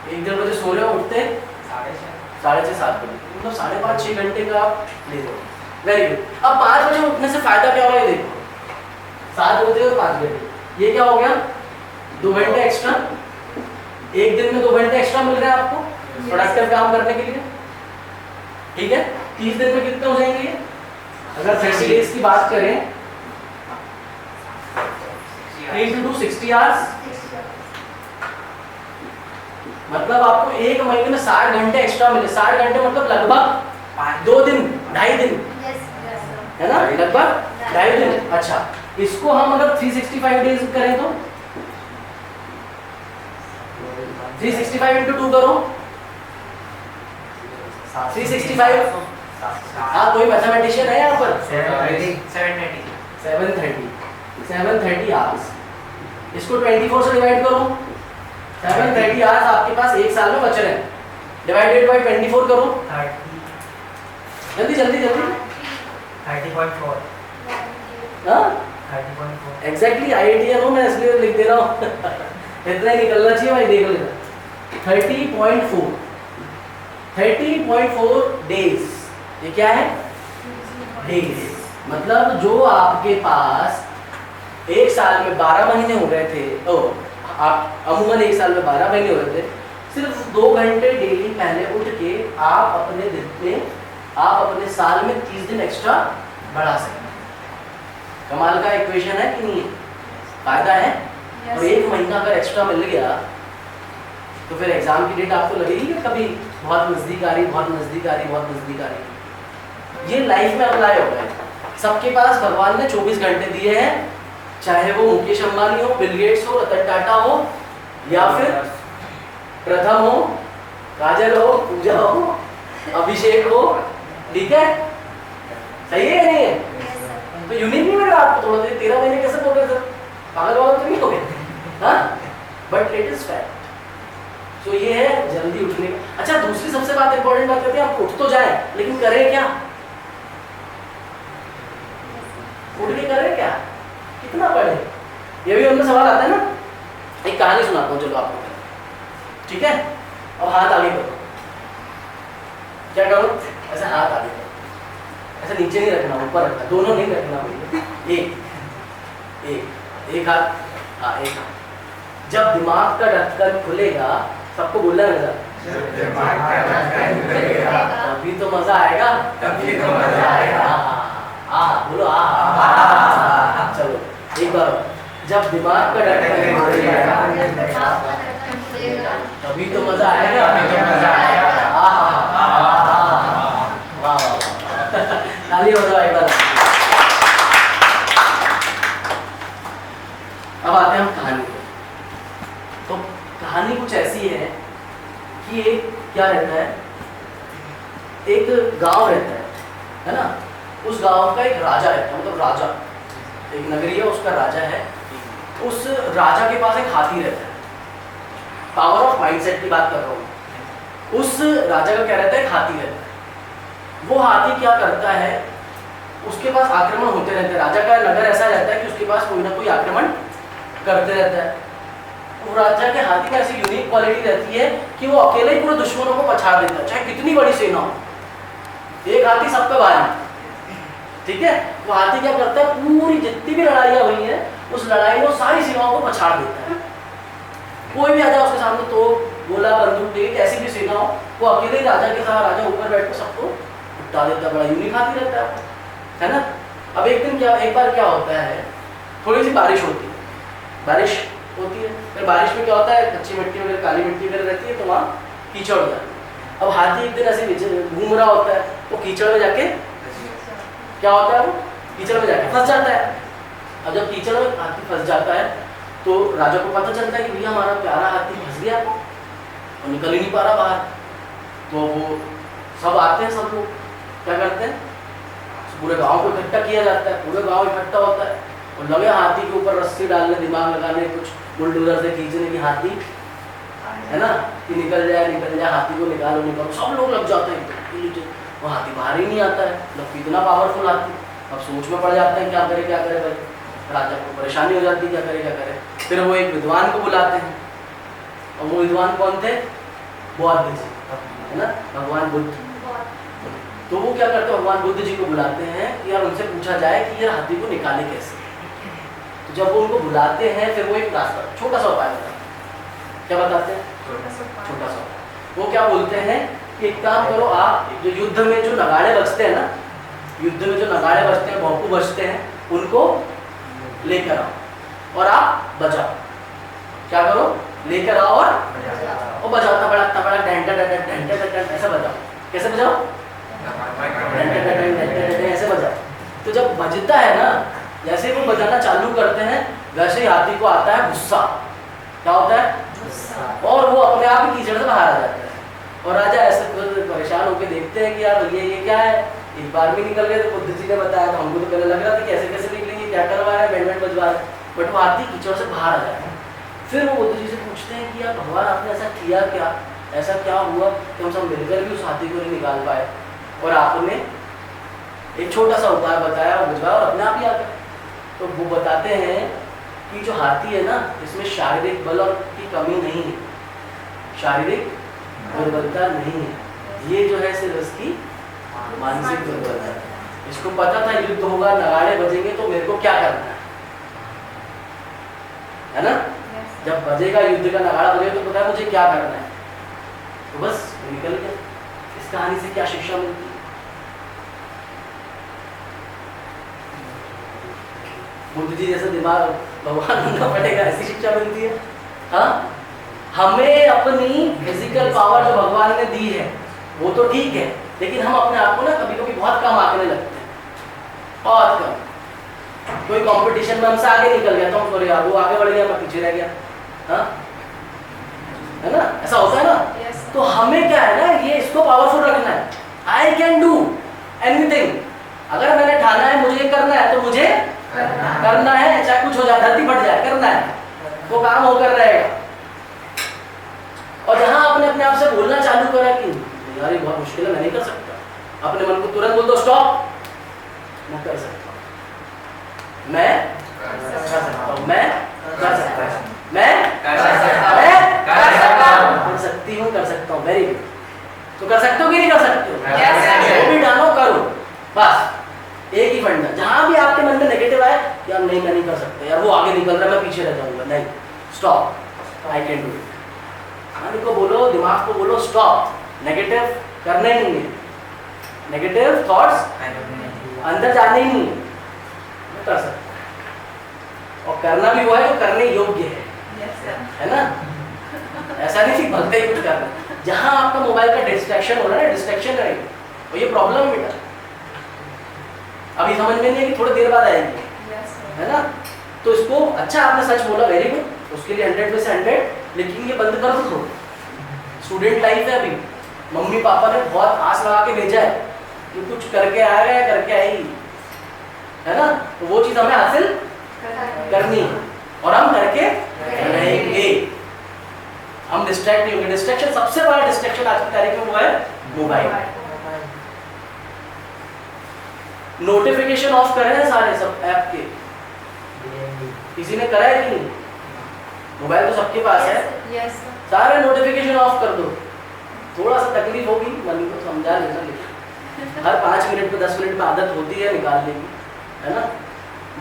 1-1:30 बजे सो रहे हो, उठते 6:30 7 बजे, मतलब 5.5-6 घंटे का आप ले लो, वेरी गुड। अब 5 बजे उठने से फायदा क्या होगा ये देखो, 7 बजे और 5 बजे, ये क्या हो गया? 2 घंटे एक्स्ट्रा, एक दिन में 2 घंटे एक्स्ट्रा मिल रहे हैं आपको प्रोडक्टिव काम करने के लिए, ठीक है। 30 दिन में कितने हो जाएंगे? अगर 30 डेज की बात करें, 3 × 2 60 आवर्स, मतलब आपको एक महीने में 60 घंटे एक्स्ट्रा मिले। 60 घंटे मतलब लगभग 2 दिन 2.5 दिन है ना, लगभग 2.5 दिन। अच्छा, इसको हम अगर 365 डेज करें तो 365 इंटू 2 करो, 365। हाँ, कोई मैथमेटिशियन है यहाँ पर? 730 आवर्स। इसको 24 से डिवाइड करो, 730 आवर्स आपके पास एक साल में बच रहे हैं। डिवाइडेड बाय 24 करो, जल्दी जल्दी जल्दी। 30.4। हाँ 30.4। एग्जैक्टली IITian हूँ मैं, इसलिए लिख दे रहा हूँ। इतना ही निकलना चाहिए भाई, देख लेना। 30.4 डेज, ये क्या है? डेज। मतलब जो आपके पास एक साल में 12 महीने हो गए थे, आप अमूमन एक साल में 12 महीने हो रहे थे, सिर्फ 2 घंटे डेली पहले उठ के आप अपने दिन में, आप अपने साल में 30 दिन एक्स्ट्रा बढ़ा सकते हैं। कमाल का इक्वेशन है कि नहीं? फायदा है। और एक महीना अगर एक्स्ट्रा मिल गया तो फिर एग्जाम की डेट आपको लगेगी कि कभी बहुत नजदीक आ रही, बहुत नजदीक आ रही, बहुत नजदीक आ रही। ये लाइफ में अप्लाई होगा। सबके पास भगवान ने 24 घंटे दिए हैं, चाहे वो मुकेश अंबानी हो, बिल गेट्स हो, रतन टाटा हो, या फिर प्रथम हो, काजल हो, पूजा हो, अभिषेक हो, ठीक है? सही है या नहीं है? तो यूनिक नहीं लग रहा आपको? थोड़ा देर 13 महीने कैसे बोल रहे थे? पागल वागल तो नहीं हो गए? हाँ, बट इट इज फैक्ट। तो ये है जल्दी उठने का। अच्छा, दूसरी सबसे बात इंपॉर्टेंट बात करते हैं, आप उठ तो जाए लेकिन करें क्या? उठ के करें क्या? कितना पढ़े? ये भी उनमें सवाल आता है ना। एक कहानी सुनाता हूँ, चलो आपको, ठीक है? और हाथ आगे करो। क्या करो? ऐसे हाथ आगे करो, ऐसे नीचे नहीं रखना, ऊपर रखना, दोनों नहीं रखना भैया। एक हाथ, हाँ एक हाथ। जब दिमाग का ढक्कन खुलेगा, सबको बोलना है तभी तो मजा आएगा, तभी तो मजा आएगा। बोलो चलो एक बार, जब दिमाग का ढक्कन खुलेगा तभी तो मजा आएगा, ताली बजाओ एक बार। अब आते हैं हम कहानी पे। तो कहानी कुछ ऐसी है कि एक क्या रहता है, एक गांव रहता है ना? उस गांव का एक राजा रहता है, मतलब राजा, एक नगरी है, उसका राजा है। उस राजा के पास एक हाथी रहता है। पावर ऑफ माइंडसेट की बात कर रहा हूँ। उस राजा का क्या रहता है? एक हाथी रहता है। वो हाथी क्या करता है, उसके पास आक्रमण होते रहते हैं। राजा का नगर ऐसा रहता है कि उसके पास कोई ना कोई आक्रमण करते रहता है। वो राजा के हाथी में ऐसी यूनिक क्वालिटी रहती है कि वो अकेले ही पूरे दुश्मनों को पछाड़ देता है, चाहे कितनी बड़ी सेना हो। एक हाथी सब पे भारी, ठीक है? वो हाथी क्या करता है, पूरी जितनी भी लड़ाइयाँ हुई हैं, उस लड़ाई में सारी सेनाओं को पछाड़ देता है। कोई भी आ जाए उसके सामने, तो गोला, बंदूक, टेक, ऐसी भी सेना हो, वो अकेले राजा के साथ, राजा ऊपर बैठ कर सबको उठा देता है। बड़ा यूनिक हाथी रहता है ना? अब एक बार क्या होता है, थोड़ी सी बारिश होती है, फिर बारिश में क्या होता है, कच्ची मिट्टी वगैरह, काली मिट्टी वगैरह रहती है, तो वहाँ कीचड़ हो जाती है। अब हाथी एक दिन ऐसे घूम रहा होता है, तो कीचड़ में जाके क्या होता है, वो कीचड़ में जाके फंस जाता है। अब जब कीचड़ में हाथी फंस जाता है, तो राजा को पता चलता है कि भैया हमारा प्यारा हाथी फंस गया, और निकल ही नहीं पा रहा बाहर। तो वो सब आते हैं, सब लोग क्या करते हैं, पूरे गांव को इकट्ठा किया जाता है, पूरे गांव इकट्ठा होता है, और लगे हाथी के ऊपर रस्सी डालने, दिमाग लगाने, कुछ बुलडोजर से खींचने की, हाथी है ना कि निकल जाए, हाथी को निकालो। सब लोग लग जाते हैं, वो हाथी बाहर ही नहीं आता है। मतलब कितना पावरफुल हाथी। अब सोच में पड़ जाते हैं, क्या करे भाई। राजा को परेशानी हो जाती है, क्या करे। फिर वो एक विद्वान को बुलाते हैं, और वो विद्वान कौन थे? बौद्ध जी, है ना, भगवान बुद्ध। तो वो क्या करते हैं, भगवान बुद्ध जी को बुलाते हैं कि यार उनसे पूछा जाए कि यार हाथी को निकाले कैसे। तो जब वो उनको बुलाते हैं, फिर वो एक रास्ता, छोटा सा उपाय बताते हैं। क्या बताते हैं? छोटा सा। वो क्या बोलते हैं कि एक काम करो, आप जो युद्ध में जो नगाड़े बजते हैं ना, भोंपू बजते हैं, उनको लेकर आओ और आप बजाओ। क्या करो? लेकर आओ और बजाओ, तबड़ा ढंटा ऐसा बजाओ। कैसे बजाओ? ऐसे बजाओ। तो जब बजता है ना, जैसे वो बजाना चालू करते हैं वैसे ही हाथी को आता है गुस्सा। क्या होता है? और वो अपने आप ही कीचड़ से बाहर आ जाता है। और राजा ऐसे परेशान होकर देखते हैं कि यार ये क्या है, एक बार भी निकल गए। तो बुद्ध जी ने बताया, तो हमको तो पहले लग रहा था कि ऐसे कैसे निकलेंगे, क्या करवा रहा है, बैंड बजवा रहा है, बट वो हाथी कीचड़ से बाहर आ जाता है। फिर वो बुद्ध जी से पूछते हैं कि यार भगवान आपने ऐसा किया क्या, ऐसा क्या हुआ कि हम सब मिलकर भी उस हाथी को नहीं निकाल पाए, और आपने एक छोटा सा उपाय बताया और बुझवाया और अपने आप ही आ गया। तो वो बताते हैं कि जो हाथी है ना, इसमें शारीरिक बल और की कमी नहीं है, शारीरिक दुर्बलता नहीं है, ये जो है सिर्फ इसकी मानसिक दुर्बलता है। इसको पता था युद्ध होगा, नगाड़े बजेंगे, तो मेरे को क्या करना है ना? जब बजेगा युद्ध का नगाड़ा बजेगा तो पता है मुझे क्या करना है, तो बस निकल गया। इस कहानी से क्या शिक्षा मिलती है? बुद्ध जी जैसा दिमाग भगवान बनना पड़ेगा, ऐसी शिक्षा मिलती है। हाँ, हमें अपनी फिजिकल पावर जो भगवान ने दी है वो तो ठीक है, लेकिन हम अपने आप को ना कभी कभी बहुत कम आंकने लगते हैं, बहुत कम। कोई कंपटीशन में हमसे आगे निकल गया तो हम सॉरी यार वो आगे बढ़ गया, मैं पीछे रह गया, हाँ है ना, ऐसा होता है ना। Yes. तो हमें क्या है ना, ये इसको पावरफुल रखना है। आई कैन डू एनीथिंग, अगर मैंने ठाना है मुझे ये करना है तो मुझे करना है, चाहे कुछ हो जाए, धरती फट जाए, करना है, वो काम होकर रहेगा। और जहां आपने अपने आप से बोलना चालू करा कि यार ये बहुत मुश्किल है, मैं नहीं कर सकता, अपने मन को तुरंत बोल दो स्टॉप, मैं कर सकता हूं, मैं कर सकता हूं, मैं कर सकता हूं, मैं कर सकता हूं, मैं कर सकता हूं, कर सकती हूं, कर सकता हूं, वेरी गुड। तो कर सकते हो कि नहीं कर सकते हो? वो भी डालो, करो, बस एक ही फंडा। जहां भी आपके मन में नेगेटिव आए कि यार नहीं मैं नहीं कर सकता, यार वो आगे निकल रहा है मैं पीछे रह जाऊंगा, नहीं, stop, I can do it. मन को बोलो, दिमाग को बोलो स्टॉप, नेगेटिव करना ही नहीं है, नेगेटिव थॉट्स अंदर जाने ही नहीं है, मैं कर सकता हूं। और करना भी वो है जो करने योग्य है, है ना? ऐसा नहीं कि भलते ही कुछ करना। जहां आपका मोबाइल का डिस्ट्रैक्शन हो रहा है, डिस्ट्रैक्शन रहेगी, और ये प्रॉब्लम बेटा अभी समझ में नहीं है कि थोड़ी देर बाद आएगी, है ना? तो इसको अच्छा आपने सच बोला, वेरी गुड, उसके लिए 100 में से 100, लेकिन ये बंद कर दो। स्टूडेंट लाइफ है अभी, मम्मी पापा ने बहुत आस लगा के भेजा है कि कुछ करके आएगा या करके आएगी, है ना? तो वो चीज हमें हासिल करनी है और हम करके रहेंगे, हम डिस्ट्रैक्ट नहीं होंगे। डिस्ट्रैक्शन, सबसे बड़ा डिस्ट्रैक्शन आज की तारीख में वो है मोबाइल। नोटिफिकेशन ऑफ करे हैं सारे सब ऐप के, किसी ने करा है कि नहीं? मोबाइल तो सबके पास है, Yes. सारे नोटिफिकेशन ऑफ कर दो। थोड़ा सा तकलीफ होगी, मन को समझा लेना, लेकिन हर 5 मिनट में 10 मिनट में आदत होती है निकाल लेगी, है ना?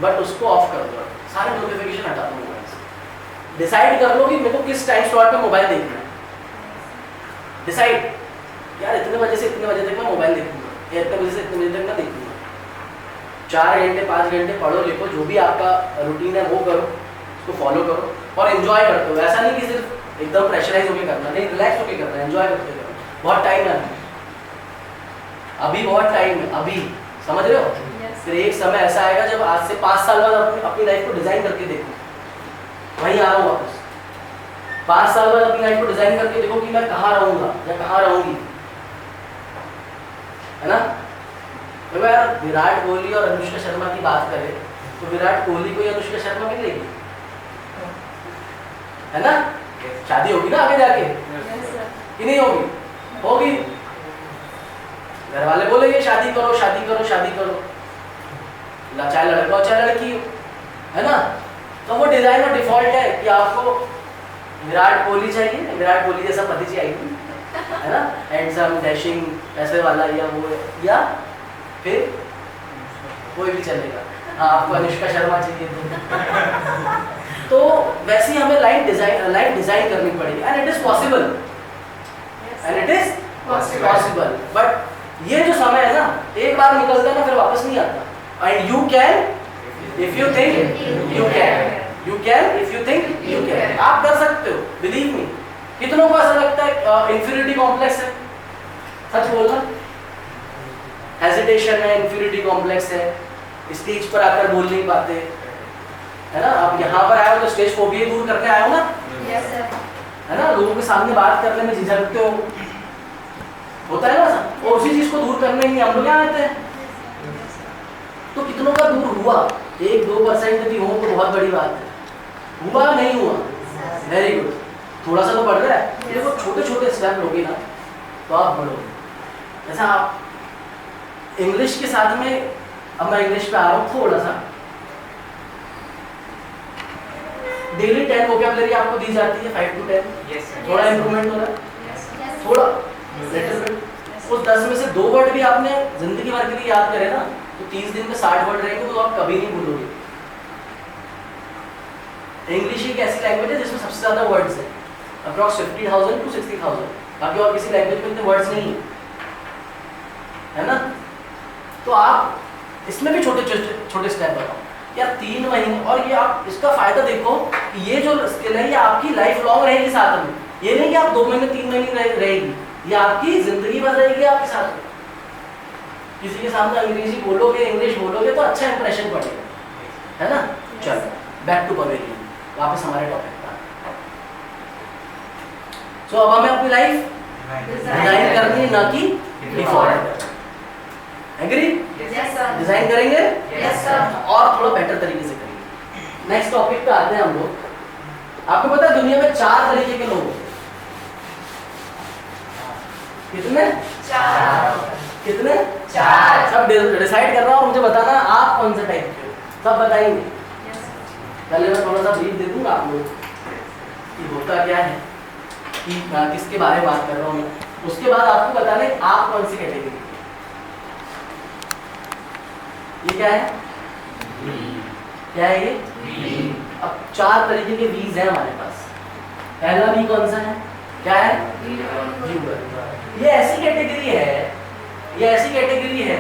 बट उसको ऑफ कर दो, सारे नोटिफिकेशन हटा दो मोबाइल से। डिसाइड कर लो कि मेरे को किस टाइम स्लॉट में मोबाइल देखना है। डिसाइड, यार इतने बजे से इतने बजे तक मैं मोबाइल देखूंगा, या इतने बजे से इतने बजे तक मैं देखूंगा। 4 घंटे 5 घंटे पढ़ो लिखो, जो भी आपका रूटीन है वो करो, उसको फॉलो करो और एंजॉय करते हो। ऐसा नहीं कि सिर्फ एकदम प्रेशराइज होकर करना, नहीं, रिलैक्स होकर करना, एंजॉय करते हो। बहुत टाइम है अभी, बहुत टाइम है अभी, समझ रहे हो? फिर एक समय ऐसा आएगा जब आज से 5 साल बाद अपनी लाइफ को डिजाइन करके देखो, वहीं आ रहा हूँ वापस। 5 साल बाद अपनी लाइफ को डिजाइन करके देखो कि मैं कहाँ रहूंगा या कहाँ रहूंगी, है ना? तो यार विराट कोहली और अनुष्का शर्मा की बात करें तो विराट कोहली को या अनुष्का शर्मा मिलेगी, है ना? शादी होगी ना आगे जाके, कि नहीं होगी? होगी। घर वाले बोलेंगे शादी करो शादी करो शादी करो, चाहे लड़का हो चाहे लड़की हो, है ना? तो वो डिजाइन और डिफॉल्ट है कि आपको विराट कोहली चाहिए, विराट कोहली जैसा पति चाहिए, है ना? हैंडसम, डैशिंग, पैसे वाला, या वो, या फिर कोई भी चलेगा, हाँ आपको अनुष्का शर्मा चाहिए तो वैसे ही हमें लाइफ डिजाइन करनी पड़ेगी, and it is possible, and it is possible. But ये जो समय है ना, एक बार निकलता है ना फिर वापस नहीं आता। And you can if you think you can, you can if you think you can, आप कर सकते हो, बिलीव मी। कितनों को ऐसा लगता है इंफीरियरिटी कॉम्प्लेक्स है? सच बोलना, हेजिटेशन है, इंफीरियरिटी कॉम्प्लेक्स है, स्टेज पर आकर बोल नहीं पाते, है ना? आप यहाँ पर आए हो तो स्टेज फोबिया दूर करके आए हो ना, यस सर। है ना? लोगों के सामने बात करने में झिझकते हो, होता है ना सब, और उसी चीज को दूर करने ही हम लोग यहाँ आते हैं। तो कितनों का दूर हुआ? 1-2% भी हो तो बहुत बड़ी बात है। हुआ नहीं हुआ, वेरी गुड, थोड़ा सा तो बढ़ रहा है। देखो छोटे छोटे स्टेप लोगे ना तो आप बढ़ोगे। जैसा आप इंग्लिश के साथ में, अब मैं इंग्लिश पे आ रहा हूँ थोड़ा सा, डेली 10 वोकैबुलरी आपको दी जाती है, 5 to 10, Yes, sir. थोड़ा इम्प्रूवमेंट हो रहा है, थोड़ा लिटिल बिट। उस 10 में से 2 वर्ड भी आपने जिंदगी भर के लिए याद करे ना तो 30 दिन में 60 वर्ड रहेंगे तो आप कभी नहीं भूलोगे। इंग्लिश एक ऐसी लैंग्वेज है जिसमें सबसे ज्यादा वर्ड्स है, अप्रॉक्स 50,000 to 60,000, बाकी और किसी लैंग्वेज में इतने वर्ड्स नहीं है ना? तो आप इसमें भी छोटे छोटे स्टेप बनाओ यार, 3 महीने, और ये आप इसका फायदा देखो कि ये जो स्किल है ये आपकी लाइफ लॉन्ग रहेगी साथ में। ये नहीं कि आप 2 महीने 3 महीने रहेगी, ये आपकी जिंदगी भर रहेगी आपके साथ में। किसी के सामने अंग्रेजी बोलोगे, इंग्लिश बोलोगे तो अच्छा इंप्रेशन पड़ेगा, है ना? चलो बैक टू पवेलियन, वापस हमारे टॉपिक पर। सो अब हमें अपनी लाइफ डिजाइन करनी है, ना कि default. Agree? Yes sir. Design करेंगे यस सर। और थोड़ा बेटर तरीके से करेंगे। नेक्स्ट टॉपिक पे आते हैं हम लोग। आपको पता है दुनिया में 4 तरीके के लोग हैं। कितने? 4। कितने? 4। सब डिसाइड कर रहा हूँ और मुझे बताना आप कौन सा टाइप के हो, सब बताएंगे। Yes sir. पहले मैं थोड़ा सा ब्रीफ दे दूंगा आप लोग कि होता क्या है, कि किसके बारे में बात कर रहा हूँ मैं, उसके बाद आपको बताना है आप कौन सी कैटेगरी। ये क्या है? क्या है ये? अब 4 तरीके के वीज हैं हमारे पास। पहला वी कौन सा है? क्या है? व्यूअर। ये ऐसी कैटेगरी है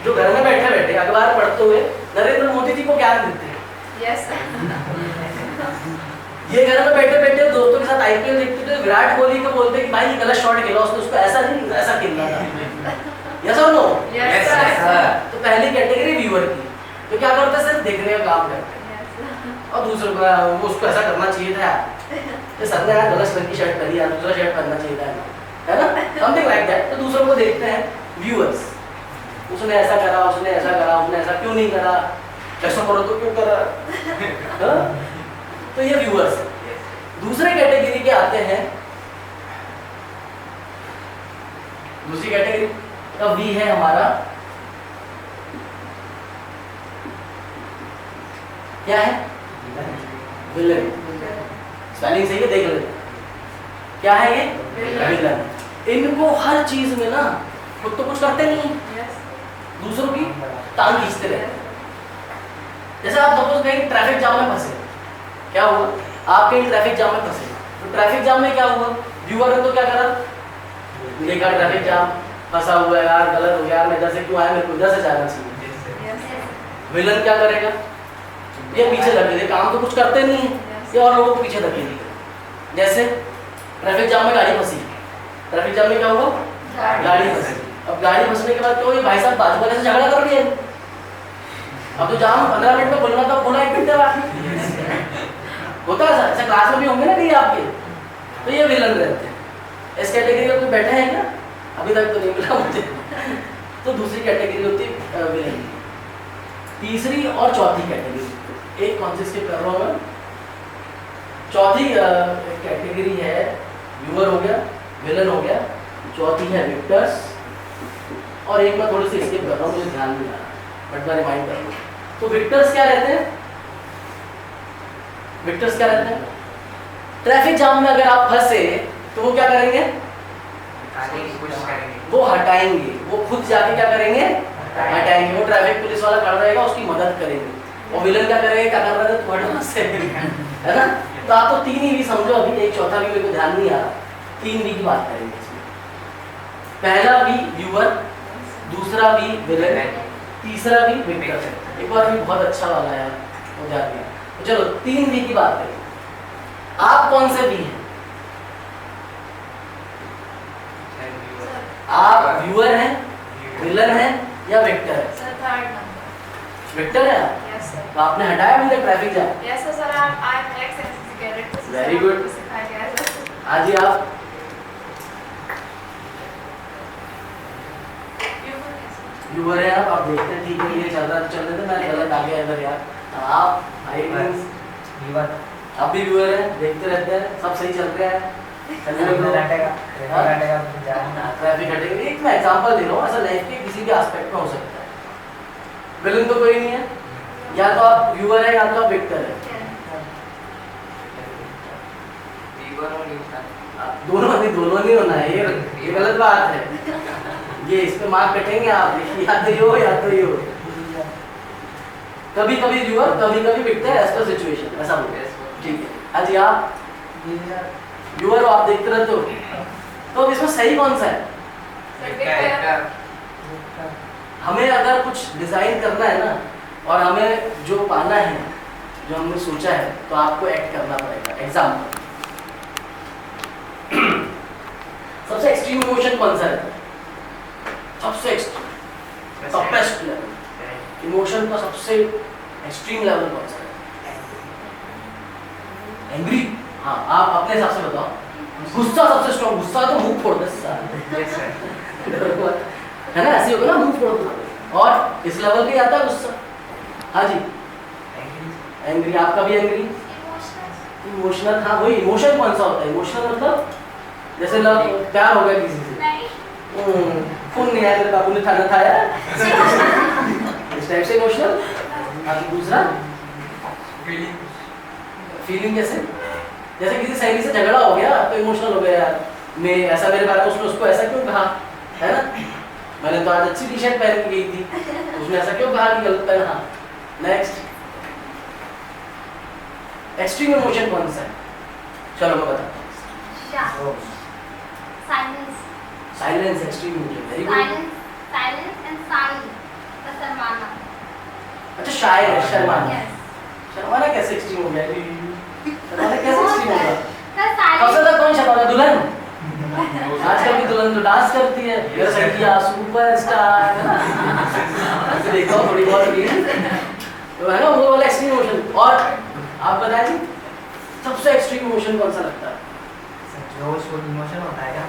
जो घर में बैठे बैठे अखबार पढ़ते हुए नरेंद्र मोदी जी को ज्ञान देते हैं। Yes sir. ये घर में बैठे बैठे दोस्तों के साथ आईपीएल देखते थे, विराट कोहली को बोलते कि भाई ये गलत शॉट खेला उसने, उसको ऐसा नहीं ऐसा खेलना था। यस और नो? Yes sir. तो पहली कैटेगरी व्यूअर की, तो क्या करते हैं, सिर्फ देखने का काम करते हैं, और दूसरों का वो उसको ऐसा करना चाहिए था यार, सर ने यार गलत रंग की शर्ट पहनी यार, दूसरा शर्ट पहनना चाहिए था, है ना? Something like that. तो दूसरों को देखते हैं व्यूअर्स, उसने ऐसा करा, उसने ऐसा करा, उसने ऐसा क्यों नहीं करा, ऐसा करो तो क्यों करा, हाँ? तो ये व्यूअर्स। दूसरे कैटेगरी के आते हैं, दूसरी कैटेगरी का वी है हमारा, क्या है? विलन। स्पेलिंग सही है, देख लो क्या है ये? विलन। इनको हर चीज में ना खुद तो कुछ करते नहीं, दूसरों की टांग खींचते रहते। जैसे आप सपोज कहीं ट्रैफिक जाम में फंसे, क्या हुआ? आप कहीं ट्रैफिक जाम में फंसे, तो ट्रैफिक जाम में क्या हुआ? व्यूअर ने तो क्या करा, देखा ट्रैफिक जाम फंसा हुआ है यार, गलत हो गया यार, मैं इधर से क्यों आया, मेरे को इधर से जाना चाहिए। विलन क्या करेगा? ये पीछे धकेले, काम तो कुछ करते नहीं है, ये और लोगों को पीछे धकेलेगा। जैसे ट्रैफिक जाम में गाड़ी फंसी, ट्रैफिक जाम में क्या हुआ? गाड़ी फंसी। अब गाड़ी फंसने के बाद क्या हुआ? भाई साहब बाजू वाले से झगड़ा कर लिया, अब तो जाम 15 मिनट में खुलना था, खुला 1 घंटे बाद। होता है ऐसा, क्लास में भी होंगे ना कहीं आपके, तो ये विलन रहते हैं। इस कैटेगरी में कोई बैठा है क्या? अभी तक तो नहीं मिला मुझे। तो दूसरी कैटेगरी होती है विलन। तीसरी और चौथी कैटेगरी, एक कौन सी स्किप कर रहा हूँ मैं, चौथी कैटेगरी है व्यूअर हो गया, विलन हो गया, चौथी है विक्टर्स, और एक मैं थोड़ी सी स्किप कर रहा हूँ, मुझे ध्यान नहीं आ रहा, बट मैं रिमाइंड कर रहा हूँ। तो विक्टर्स क्या रहते हैं? विक्टर्स क्या रहते हैं? ट्रैफिक जाम में अगर आप फंसे तो वो क्या करेंगे? वो हटाएंगे, वो खुद जाके क्या करेंगे? हटाएंगे। वो ट्रैफिक पुलिस वाला खड़ा रहेगा, उसकी मदद करेंगे। और विलन क्या करेगा? क्या कर रहा है? तुम्हारे से, है ना? तो आप तो 3 ही भी समझो, अभी एक चौथा भी मेरे को ध्यान नहीं आ रहा। 3 भी की बात करेंगे इसमें। पहला भी व्यूअर, दूसरा भी विलन, तीसरा भी विक्टर। एक बार भी बहुत अच्छा वाला है हो जाती है। तो चलो 3 भी की बात करें, आप कौन से भी हैं? आप व्यूअर हैं, विलन हैं या विक्टर है? Sir third number. विक्टर है आप? Yes sir. तो आपने हटाया अभी तक traffic jam? Yes sir, I'm ex-NCC cadet. तो Very सर good. आपको सिखाया गया है सर. हाँ जी आप व्यूअर है आप देखते हैं ठीक है ये चल रहा है तो चल रहे थे मैं गलत आ गया इधर यार। आप भाई व्यूअर आप भी व्यूअर हैं देखते रहते हैं सब सही चल रहा है ट्रैफिक हटेगा। एक मैं एग्जांपल दे रहा हूँ ऐसा लाइफ के किसी भी एस्पेक्ट में हो सकता है। विलन तो कोई नहीं है, या तो आप व्यूअर है या तो आप विक्टर है। दोनों नहीं होना है, ये गलत बात है। ये इस पे मार्क कटेंगे आप देखिए, या तो ये हो या तो ये हो। कभी कभी व्यूअर कभी कभी विक्टर एज पर सिचुएशन ऐसा हो गया। ठीक है हाँ जी आप व्यूअर हो आप देखते रहते हो तो अब इसमें सही कौन सा है? हमें अगर कुछ डिजाइन करना है ना और हमें जो पाना है जो हमने सोचा है तो आपको एक्ट करना पड़ेगा। एग्जाम्पल सबसे एक्सट्रीम इमोशन कौन सा है? सबसे टॉपेस्ट लेवल इमोशन का सबसे एक्सट्रीम लेवल कौन सा है? एंग्री। हाँ आप अपने हिसाब से बताओ। गुस्सा सबसे स्ट्रॉन्ग, गुस्सा तो मुंह फोड़ दे है ना, ऐसे होगा ना मुंह फोड़ दो। और इस लेवल पे आता है गुस्सा। हाँ जी एंग्री। आपका भी एंग्री। इमोशनल। हाँ वही इमोशन कौन सा होता है? इमोशनल मतलब जैसे लव प्यार हो गया किसी से, फोन नहीं आया तेरे बाबू ने खाना खाया इस टाइप से इमोशनल। बाकी दूसरा फीलिंग कैसे? जैसे किसी सहेली से झगड़ा हो गया तो इमोशनल हो गया यार, मैं ऐसा मेरे बारे में उसने उसको ऐसा क्यों कहा है ना, मैंने तो आज अच्छी टी शर्ट पहन के गई थी उसने ऐसा क्यों कहा कि गलत पहना। नेक्स्ट एक्सट्रीम इमोशन कौन सा है? चलो मैं बताता हूँ। Silence extreme emotion. Very good. Silence and Sai का शर्माना। अच्छा शायर है शर्माना। शर्माना कैसे एक्सट्रीम हो गया? शर्माना कैसे एक्सट्रीम होगा? सबसे ज्यादा कौन शर्माना? दुल्हन। आजकल की दुल्हन तो डांस करती है, ये संख्या सुपरस्टार देखो थोड़ी बहुत तो है ना वो वाला एक्सट्रीम इमोशन। और आप बताएं जी सबसे एक्सट्रीम इमोशन कौन सा लगता है? जोश वो इमोशन होता है क्या?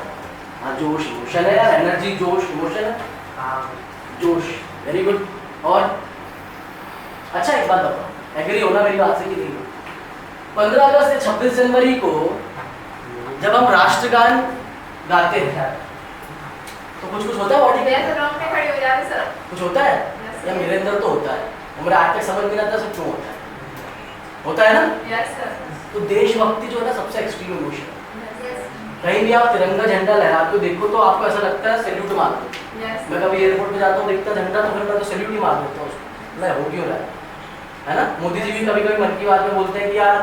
हाँ जोश इमोशन है यार, एनर्जी जोश इमोशन है। हाँ जोश। Very good. और अच्छा एक बात बताओ, एग्री होना मेरी बात से कि नहीं? 15 अगस्त से 26 जनवरी को जब हम राष्ट्रगान गाते हैं तो कुछ कुछ होता है बॉडी में? तो रोंगटे खड़े हो जाते सर। कुछ होता है Yes, या sir. मेरे अंदर तो होता है, हमारे आज तक समझ नहीं आता सब क्यों होता है ना? Yes sir. तो देशभक्ति जो है ना सबसे एक्सट्रीम इमोशन है। कहीं भी आप तिरंगा झंडा लहराते हो देखो तो आपको ऐसा लगता है सैल्यूट मार दो। Yes. मैं कभी एयरपोर्ट पे जाता हूँ देखता झंडा तो फिर मैं तो सैल्यूट ही मार देता हूँ उसको, मैं हो क्यों रहा है ना? मोदी जी भी कभी कभी मन की बात में बोलते हैं कि यार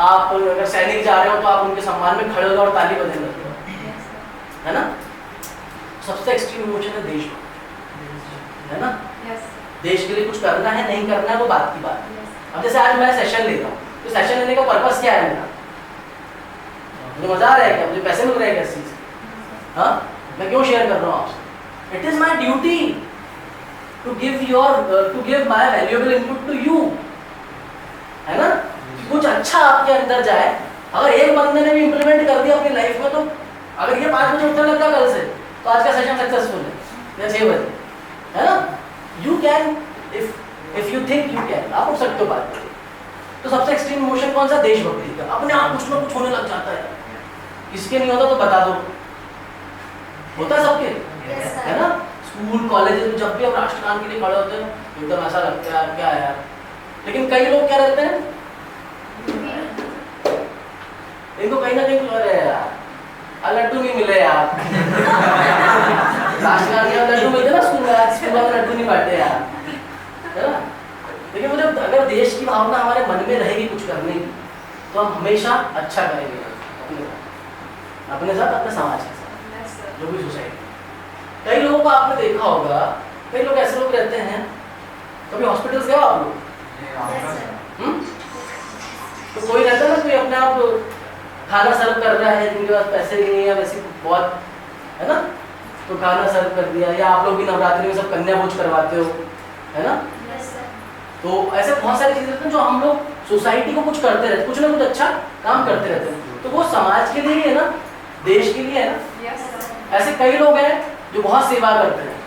आप अगर सैनिक जा रहे हो तो आप उनके सम्मान में खड़े हो और ताली बजाने लगते हो, Yes sir. है ना? सबसे एक्सट्रीम इमोशन है देशभक्ति, है ना? Yes. देश के लिए कुछ करना है नहीं करना है वो बात की बात है। Yes. अब जैसे आज मैं सेशन ले रहा हूँ तो सेशन लेने का पर्पस क्या है मेरा? मुझे मजा आ रहा है क्या? मुझे पैसे मिल रहे हैं क्या इस चीज से? हाँ मैं क्यों शेयर कर रहा हूँ आपसे? It is my duty to give my valuable input to you, है ना? कुछ अच्छा आपके अंदर जाए। अगर एक बंदे ने भी इम्प्लीमेंट कर दिया अपनी लाइफ में तो अगर ये 5 बजे उठने लगता कल से तो आज का सेशन सक्सेसफुल है या 6 बजे, है ना? You can if you think you can, आप उठ सकते हो बात करके। तो सबसे एक्सट्रीम इमोशन कौन सा? देशभक्ति का। अपने आप कुछ ना कुछ होने लग जाता है, किसके नहीं होता तो बता दो, होता है सबके, Yes, sir. है ना? स्कूल कॉलेज में जब भी हम राष्ट्रगान के लिए खड़े होते हैं एकदम ऐसा लगता है यार क्या है यार। लेकिन कई लोग क्या रहते हैं इनको कहीं ना कहीं अरे यार लड्डू नहीं मिले यार राष्ट्रगान के लड्डू मिलते ना स्कूल में लड्डू नहीं बांटे यार, है ना? लेकिन मुझे अगर देश की भावना हमारे मन में रहेगी कुछ करने की तो हम हमेशा अच्छा करेंगे अपने साथ अपने समाज के साथ, Yes sir. जो भी सोसाइटी। कई लोगों को आपने देखा होगा, कई लोग ऐसे लोग रहते हैं, कभी हॉस्पिटल्स गए आप लोग? तो कोई रहता है ना कोई अपने आप खाना सर्व कर रहा है जिनके पास पैसे नहीं है या वैसे बहुत, है ना? तो खाना सर्व कर दिया। या आप लोग भी नवरात्रि में सब कन्या भोज करवाते हो, है ना? Yes, sir. तो ऐसे बहुत सारी चीज़ें होती हैं जो हम लोग सोसाइटी को कुछ करते रहते, कुछ ना कुछ अच्छा काम करते रहते हैं, तो वो समाज के लिए है ना, देश के लिए है ना। Yes sir. ऐसे कई लोग हैं जो बहुत सेवा करते हैं,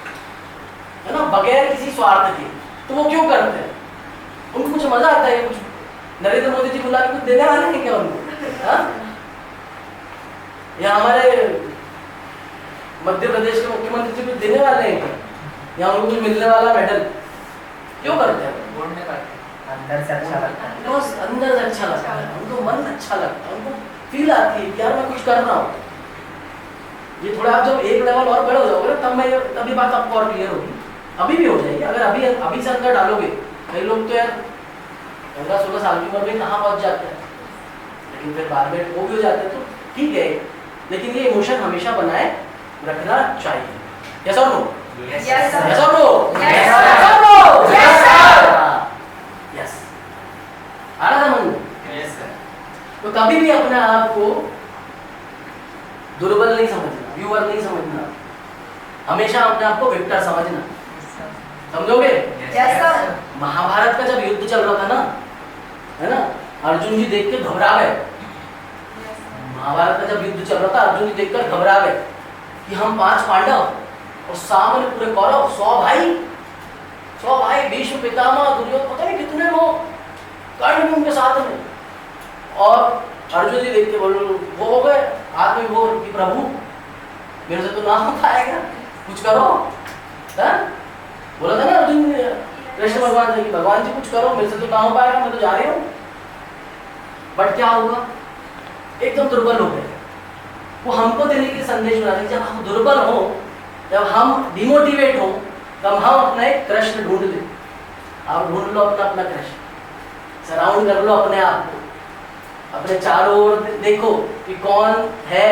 है ना, बगैर किसी स्वार्थ के। तो वो क्यों करते हैं? उनको कुछ मजा आता है, कुछ नरेंद्र मोदी जी बुला के कुछ देने वाले हैं क्या उनको? हाँ? या हमारे मध्य प्रदेश के मुख्यमंत्री जी कुछ देने वाले हैं क्या? या उनको कुछ मिलने वाला मेडल? क्यों करते हैं? बोर्ड में करते अंदर से अच्छा लगता है। बस अंदर से अच्छा लगता है, उनको मन अच्छा लगता है, उनको फील आती है कि यार मैं कुछ कर रहा हूँ। ये थोड़ा आप जब एक लेवल और बड़े हो जाओगे तब ये बात आपको और क्लियर होगी। अभी भी हो जाएगी, अगर अभी से अंदर डालोगे। कई लोग तो यार 15-16 साल की उम्र में कहाँ पहुँच जाते हैं, लेकिन फिर बाद में वो भी हो जाते हैं, तो ठीक है, लेकिन ये इमोशन हमेशा बनाए रखना चाहिए। यस और नो? Yes sir. यस और नो? Yes, yes sir. और नो? Yes, sir. यस। आ रहा समझ में? Yes, sir. तो कभी भी अपने आप को दुर्बल नहीं समझना, व्यूअर नहीं समझना, हमेशा अपने आप को विक्टर समझना। समझोगे? Yes sir. महाभारत का जब युद्ध चल रहा था ना, है ना, अर्जुन जी देख के घबरा गए। महाभारत का जब युद्ध चल रहा था, अर्जुन जी देखकर घबरा गए कि हम 5 पांडव और सामने पूरे कौरव 100 भाई, भीष्म पितामह, दुर्योधन, पता नहीं कितने लोग कर्ण भी उनके साथ में। और अर्जुन जी देख के वो हो गए आत्मविभोर कि प्रभु मेरे से तो ना हो पाएगा, कुछ करो। है? बोला था ना अर्जुन कृष्ण भगवान से कि भगवान जी कुछ करो, मेरे से तो ना हो पाएगा, मैं तो जा रही हूँ। बट क्या हुआ? एकदम दुर्बल हो गए। वो हमको देने के संदेश बना रहे, जब हम दुर्बल हो, जब हम डिमोटिवेट हो, तब हम अपना एक कृष्ण ढूंढ ले। आप ढूंढ लो अपना कृष्ण, सराउंड कर लो अपने आप को, अपने चारों ओर देखो कि कौन है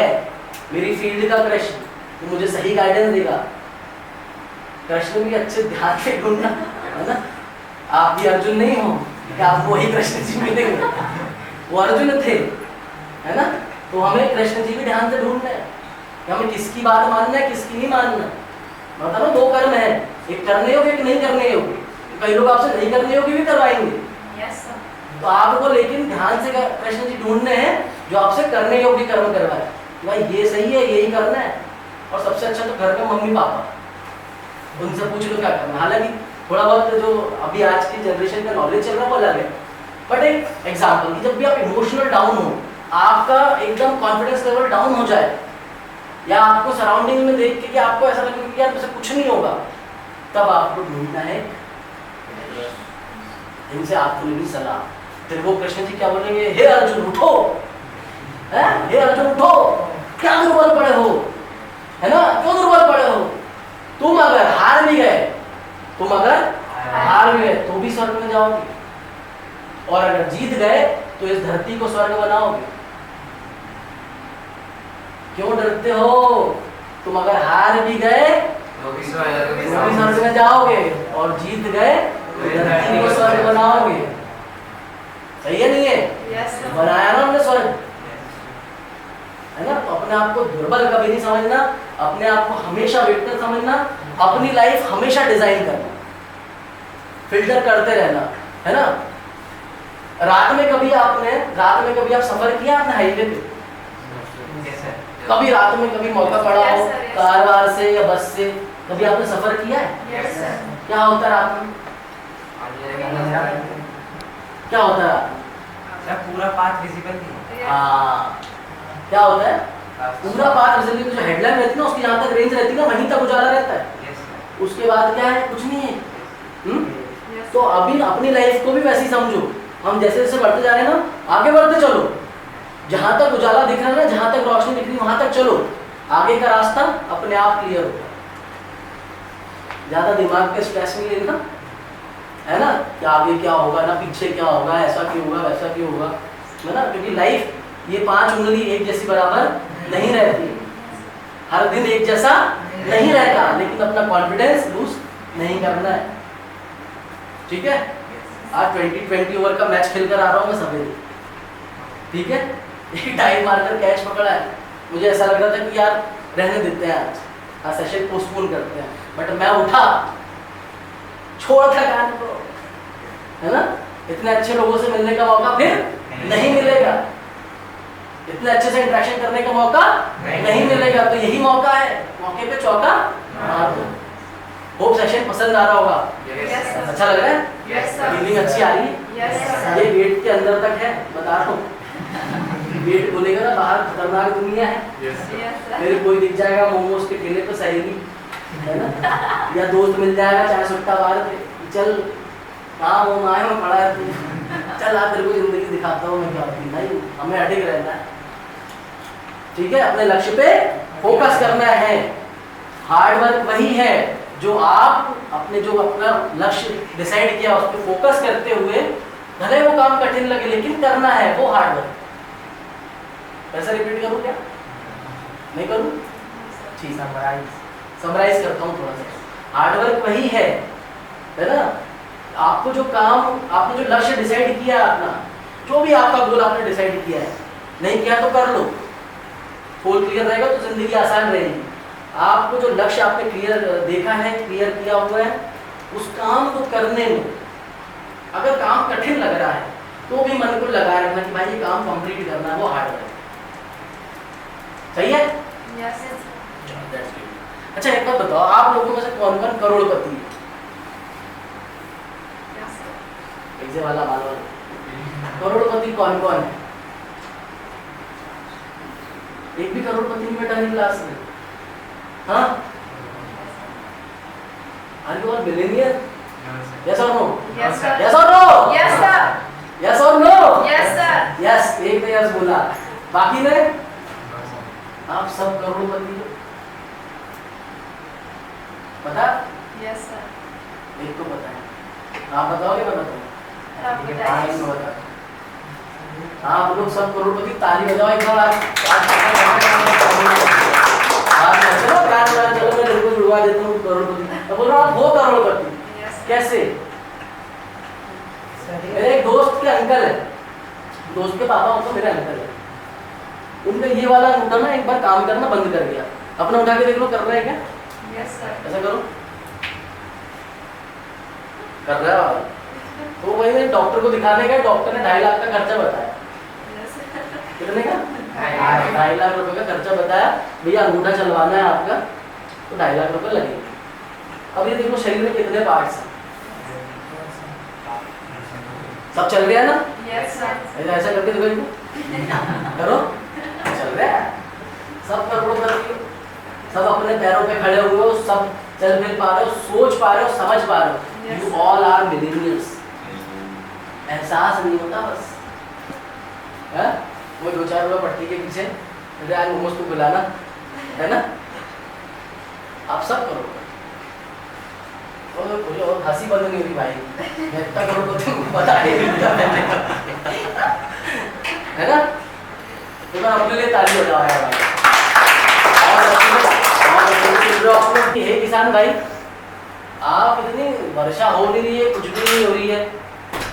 मेरी फील्ड का कृष्ण जो मुझे सही गाइडेंस देगा। कृष्ण भी अच्छे ध्यान से ढूंढना, है ना। आप भी अर्जुन नहीं हो कि आपको वही कृष्ण जी मिलेंगे, वो अर्जुन थे, है ना। तो हमें कृष्ण जी भी ध्यान से ढूंढना है कि हमें किसकी बात मानना है, किसकी नहीं मानना। मतलब 2 कर्म है, एक करने योग्य, एक नहीं करने योग्य। कई लोग आपसे नहीं करने योग्य भी करवाएंगे। Yes sir. तो आपको लेकिन ध्यान से कृष्ण जी ढूंढने हैं जो आपसे करने योग्य कर्म करवाए, भाई ये सही है, यही करना है। और सबसे अच्छा तो घर में मम्मी पापा, उनसे पूछ लो क्या करना है। हालांकि थोड़ा बहुत जो अभी आज की जनरेशन का नॉलेज चल रहा है वो अलग है, बट एक एग्जाम्पल कि जब भी आप इमोशनल डाउन हो, आपका एकदम कॉन्फिडेंस लेवल डाउन हो जाए, या आपको सराउंडिंग में देख के कि आपको ऐसा लगे कि यार मुझसे कुछ नहीं होगा, तब आपको ढूंढना है इनसे आपको लेनी सलाह। फिर वो कृष्ण जी क्या बोलेंगे, हे अर्जुन उठो, हे अर्जुन उठो, क्या दुर्बल पड़े हो, है ना, क्यों दुर्बल पड़े हो? तुम अगर हार भी गए, तो भी स्वर्ग में जाओगे, और अगर जीत गए तो इस धरती को स्वर्ग बनाओगे। क्यों डरते हो? तुम अगर हार भी गए तो भी स्वर्ग में जाओगे, और जीत गए तो धरती को स्वर्ग बनाओगे। सही है नहीं है? Yes sir. बनाया ना हमने स्वर्ग, है ना। तो अपने आप को दुर्बल कभी नहीं समझना, अपने आप को हमेशा विक्टर समझना, अपनी लाइफ हमेशा डिजाइन करना, फिल्टर करते रहना, है ना। रात में कभी आप सफर किया आपने हाईवे पे? कभी रात में कभी मौका पड़ा हो, कार वार से या बस से, कभी आपने सफर किया है? Yes sir. क्या होता है रात में? क्या होता है रात में? पूरा पाथ विजिबल नहीं है। हाँ, क्या होता है? पूरा पाथ विजिबल, जो हेडलाइन रहती है ना, उसकी जहाँ तक रेंज रहती है ना, वहीं तक उजाला रहता है। Yes, sir. उसके बाद क्या है? कुछ नहीं है। Yes, तो अभी अपनी लाइफ को भी वैसे ही समझो, हम जैसे जैसे बढ़ते जा रहे हैं ना, आगे बढ़ते चलो, जहाँ तक उजाला दिख रहा है ना, जहाँ तक रोशनी दिख रही है, वहाँ तक चलो, आगे का रास्ता अपने आप क्लियर होगा। ज्यादा दिमाग पे स्ट्रेस नहीं लेना, है ना, कि आगे क्या होगा ना पीछे क्या होगा, ऐसा क्यों होगा वैसा क्यों होगा, है ना। क्योंकि लाइफ ये 5 उंगली एक जैसी बराबर नहीं रहती, हर दिन एक जैसा नहीं रहता, लेकिन अपना कॉन्फिडेंस लूज नहीं करना है। ठीक है, आज 2020 ओवर का मैच खेल कर आ रहा हूँ मैं सवेरे, ठीक है, एक टाइम मारकर कैच पकड़ा है, मुझे ऐसा लग रहा था कि यार रहने देते हैं, आज सेशन पोस्टपोन करते हैं, बट मैं उठा, छोड़ थकान को, है ना? इतने अच्छे लोगों से मिलने का मौका फिर नहीं मिलेगा, इतने अच्छे से इंटरेक्शन करने का मौका नहीं मिलेगा। तो यही मौका है, मौके पे चौका मार दो। होप सेशन पसंद आ रहा होगा, अच्छा लग रहा है, फीलिंग अच्छी आ रही है। ये गेट के अंदर तक है, बता रहा हूँ। गेट बोलेगा ना बाहर खतरनाक दुनिया है, फिर कोई दिख जाएगा मोमोज के ठेले पे सहेली, है ना, या दोस्त मिल जाएगा चाहे सुट्टा बाहर, चल कहाँ वो माए में पड़ा है तू, चल आप तेरे को जिंदगी दिखाता हूँ मैं क्या होती। नहीं, हमें अडिग रहना है, ठीक है, अपने लक्ष्य पे फोकस करना है। हार्ड वर्क वही है जो आप अपने जो अपना लक्ष्य डिसाइड किया उस पर फोकस करते हुए, भले वो काम कठिन लगे लेकिन करना है, वो हार्ड वर्क। ऐसा रिपीट करूँ क्या, नहीं करूँ? ठीक, समराइज करता हूँ थोड़ा सा। हार्ड वर्क वही है ना, आपको जो काम, आपने जो लक्ष्य डिसाइड किया अपना, जो भी आपका गोल आपने डिसाइड किया है, नहीं किया तो कर लो, गोल क्लियर रहेगा तो जिंदगी आसान रहेगी। आपको जो लक्ष्य आपने क्लियर देखा है, क्लियर किया हुआ है, उस काम को करने में अगर काम कठिन लग रहा है तो भी मन को लगा रखना कि भाई ये काम कंप्लीट करना है, वो हार्ड वर्क। सही है? अच्छा एक बात बताओ, आप लोगों में से कौन कौन करोड़पति है? ऐसे वाला मालूम, करोड़पति कौन कौन है? एक भी करोड़पति नहीं बैठा नहीं क्लास में, हाँ? Are you all millionaire? Yes or no? Yes sir. Yes or no? Yes sir. Yes or no? Yes sir. Yes, एक ने yes बोला, बाकी ने? आप सब करोड़पति हो, पता? Yes sir. एक को पता है, आप बताओगे मैं बताऊँ? आप बताइए। मैं बताऊँ। आप लोग सब करोड़पति, ताली बजाओ एक बार। चलो प्लान बना, चलो मैं तेरे को जुड़वा देता हूँ करोड़पति। अब बोल रहा हूँ हो करोड़पति, कैसे? मेरे एक दोस्त के अंकल है, दोस्त के पापा होता मेरे अंकल है, उनका ये वाला अंगूठा ना एक बार काम करना बंद कर दिया। अपना उठा के देख लो, कर रहे हैं क्या? Yes sir. ऐसा करो, कर रहा है। तो वही मैं डॉक्टर को दिखाने गया, डॉक्टर ने 2.5 लाख का खर्चा बताया। कितने का? 2.5 लाख रुपए का खर्चा बताया, भैया अंगूठा चलवाना है आपका तो 2.5 लाख रुपए लगेंगे। अब ये देखो शरीर में कितने पार्ट्स हैं, सब चल रहा है ना? Yes sir. ऐसा करके देखो इनको, करो, चल रहा है, सब करोड़पति, सब अपने पैरों पे खड़े हुए हो, सब चल फिर पा रहे हो, सोच पा रहे हो, समझ पा रहे हो। You all are millionaires. एहसास नहीं होता बस, है? वो 2-4 रुपये पट्टी के पीछे यार मोमोज को बुलाना, है ना? आप सब करो, और हंसी बंद नहीं होगी भाई, मैं इतना करो तो तुमको बता नहीं दिया मैंने, है ना? तो मैं अपने लिए ताली बजा रहा भाई। और हे किसान भाई, आप इतनी वर्षा हो नहीं रही है, कुछ भी नहीं हो रही है,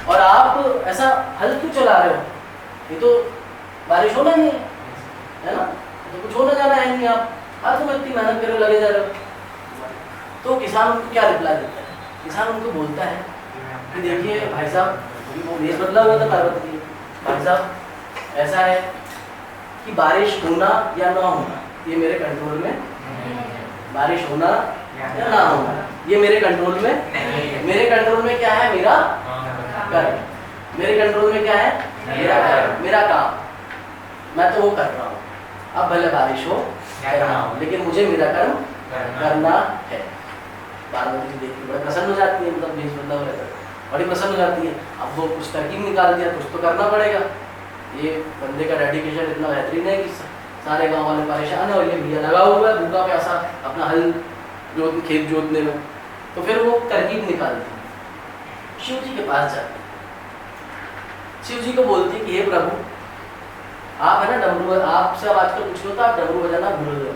और आप ऐसा हल क्यों चला रहे हो? ये तो बारिश होना नहीं है ना? तो कुछ होना जाना है नहीं, आप तुम इतनी मेहनत कर लगे जा रहे हो। तो किसान उनको क्या रिप्लाई देता है? किसान उनको बोलता है कि देखिए भाई साहब, वो देश बदला हुआ था पार्वती, भाई साहब ऐसा है कि बारिश होना या ना होना ये मेरे कंट्रोल में, बारिश होना या ना होना ये मेरे कंट्रोल में नहीं है। मेरे कंट्रोल में क्या है? मेरा कर्म। मेरे कंट्रोल में क्या है? मेरा कर्म, मेरा काम, मैं तो वो कर रहा हूँ। अब भले बारिश हो या ना हो, लेकिन मुझे मेरा कर्म करना है। पार्वती जी देख के बड़ी प्रसन्न हो जाती है, मतलब देश बदला हो रहता है, बड़ी प्रसन्न हो जाती है। अब वो कुछ तरकीब निकाल दिया, कुछ तो करना पड़ेगा। ये बंदे का डेडिकेशन इतना बेहतरीन है कि सारे गांव वाले परेशान है, और ये भैया लगा हुआ है भूखा प्यासा अपना हल जोत खेत जोतने में। तो फिर वो तरकीब निकालती है, शिव जी के पास जाती है, शिव जी को बोलती है कि हे प्रभु, आप है ना डमरू, आपसे अब आजकल कुछ होता आप डमरू बजाना भूल गए।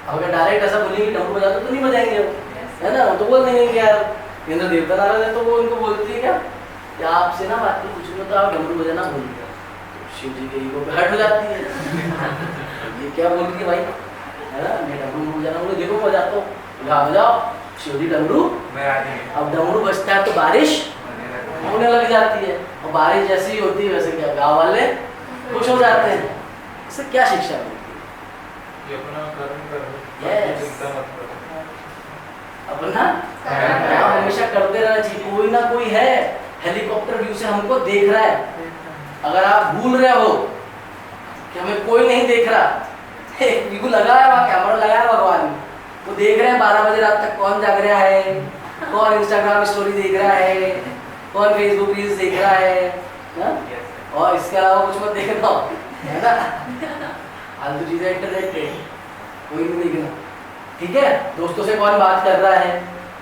अब अगर डायरेक्ट ऐसा बोलेंगे डमरू बजाते तो नहीं बजाएंगे वो, है ना? वो तो बोल देंगे कि यार इंद्र देवता नाराज है, तो वो उनको बोलती है क्या कि आपसे ना बात कुछ नहीं होता, आप डमरू बजाना भूल गए। तो शिव जी के ईगो पे हट हो जाती है, ये क्या बोल रही है भाई, है ना? मैं डमरू बजाना बोले, देखो बजाता हूँ, बजाओ। शिव जी डमरू, अब डमरू बजता है तो बारिश होने लग जाती है, और बारिश जैसी ही होती है वैसे क्या गाँव वाले खुश हो जाते हैं। इससे क्या शिक्षा मिलती है? ये अपना कर्म करो, Yes. चिंता मत करो। अपना काम हमेशा करते रहना चाहिए। कोई ना कोई है हेलीकॉप्टर व्यू से हमको देख रहा है। अगर आप भूल रहे हो कि हमें कोई नहीं देख रहा, एक व्यू लगा है वहाँ, कैमरा लगा है भगवान ने, वो देख रहे हैं 12 बजे रात तक कौन जाग रहा है, कौन इंस्टाग्राम स्टोरी देख रहा है, कौन फेसबुक रील्स देख रहा है ना? और इसके अलावा कुछ मत देखना, है ना? फालतू चीजें इंटरनेट पे कोई नहीं देखना, ठीक है? दोस्तों से कौन बात कर रहा है,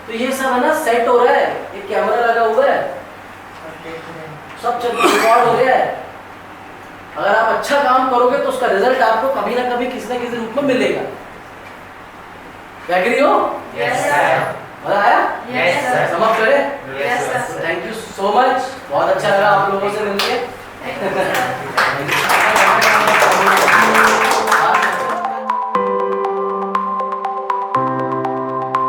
तो ये सब है ना सेट हो रहा है, एक कैमरा लगा हुआ है, सब रिकॉर्ड हो गया है। अगर आप अच्छा काम करोगे तो उसका रिजल्ट आपको कभी ना कभी किसी न किसी रूप में मिलेगा। एग्री हो? Yes, sir. मजा आया? Yes, sir. समझ गए? Yes, sir. Thank you so much, बहुत अच्छा लगा आप लोगों से मिलकर।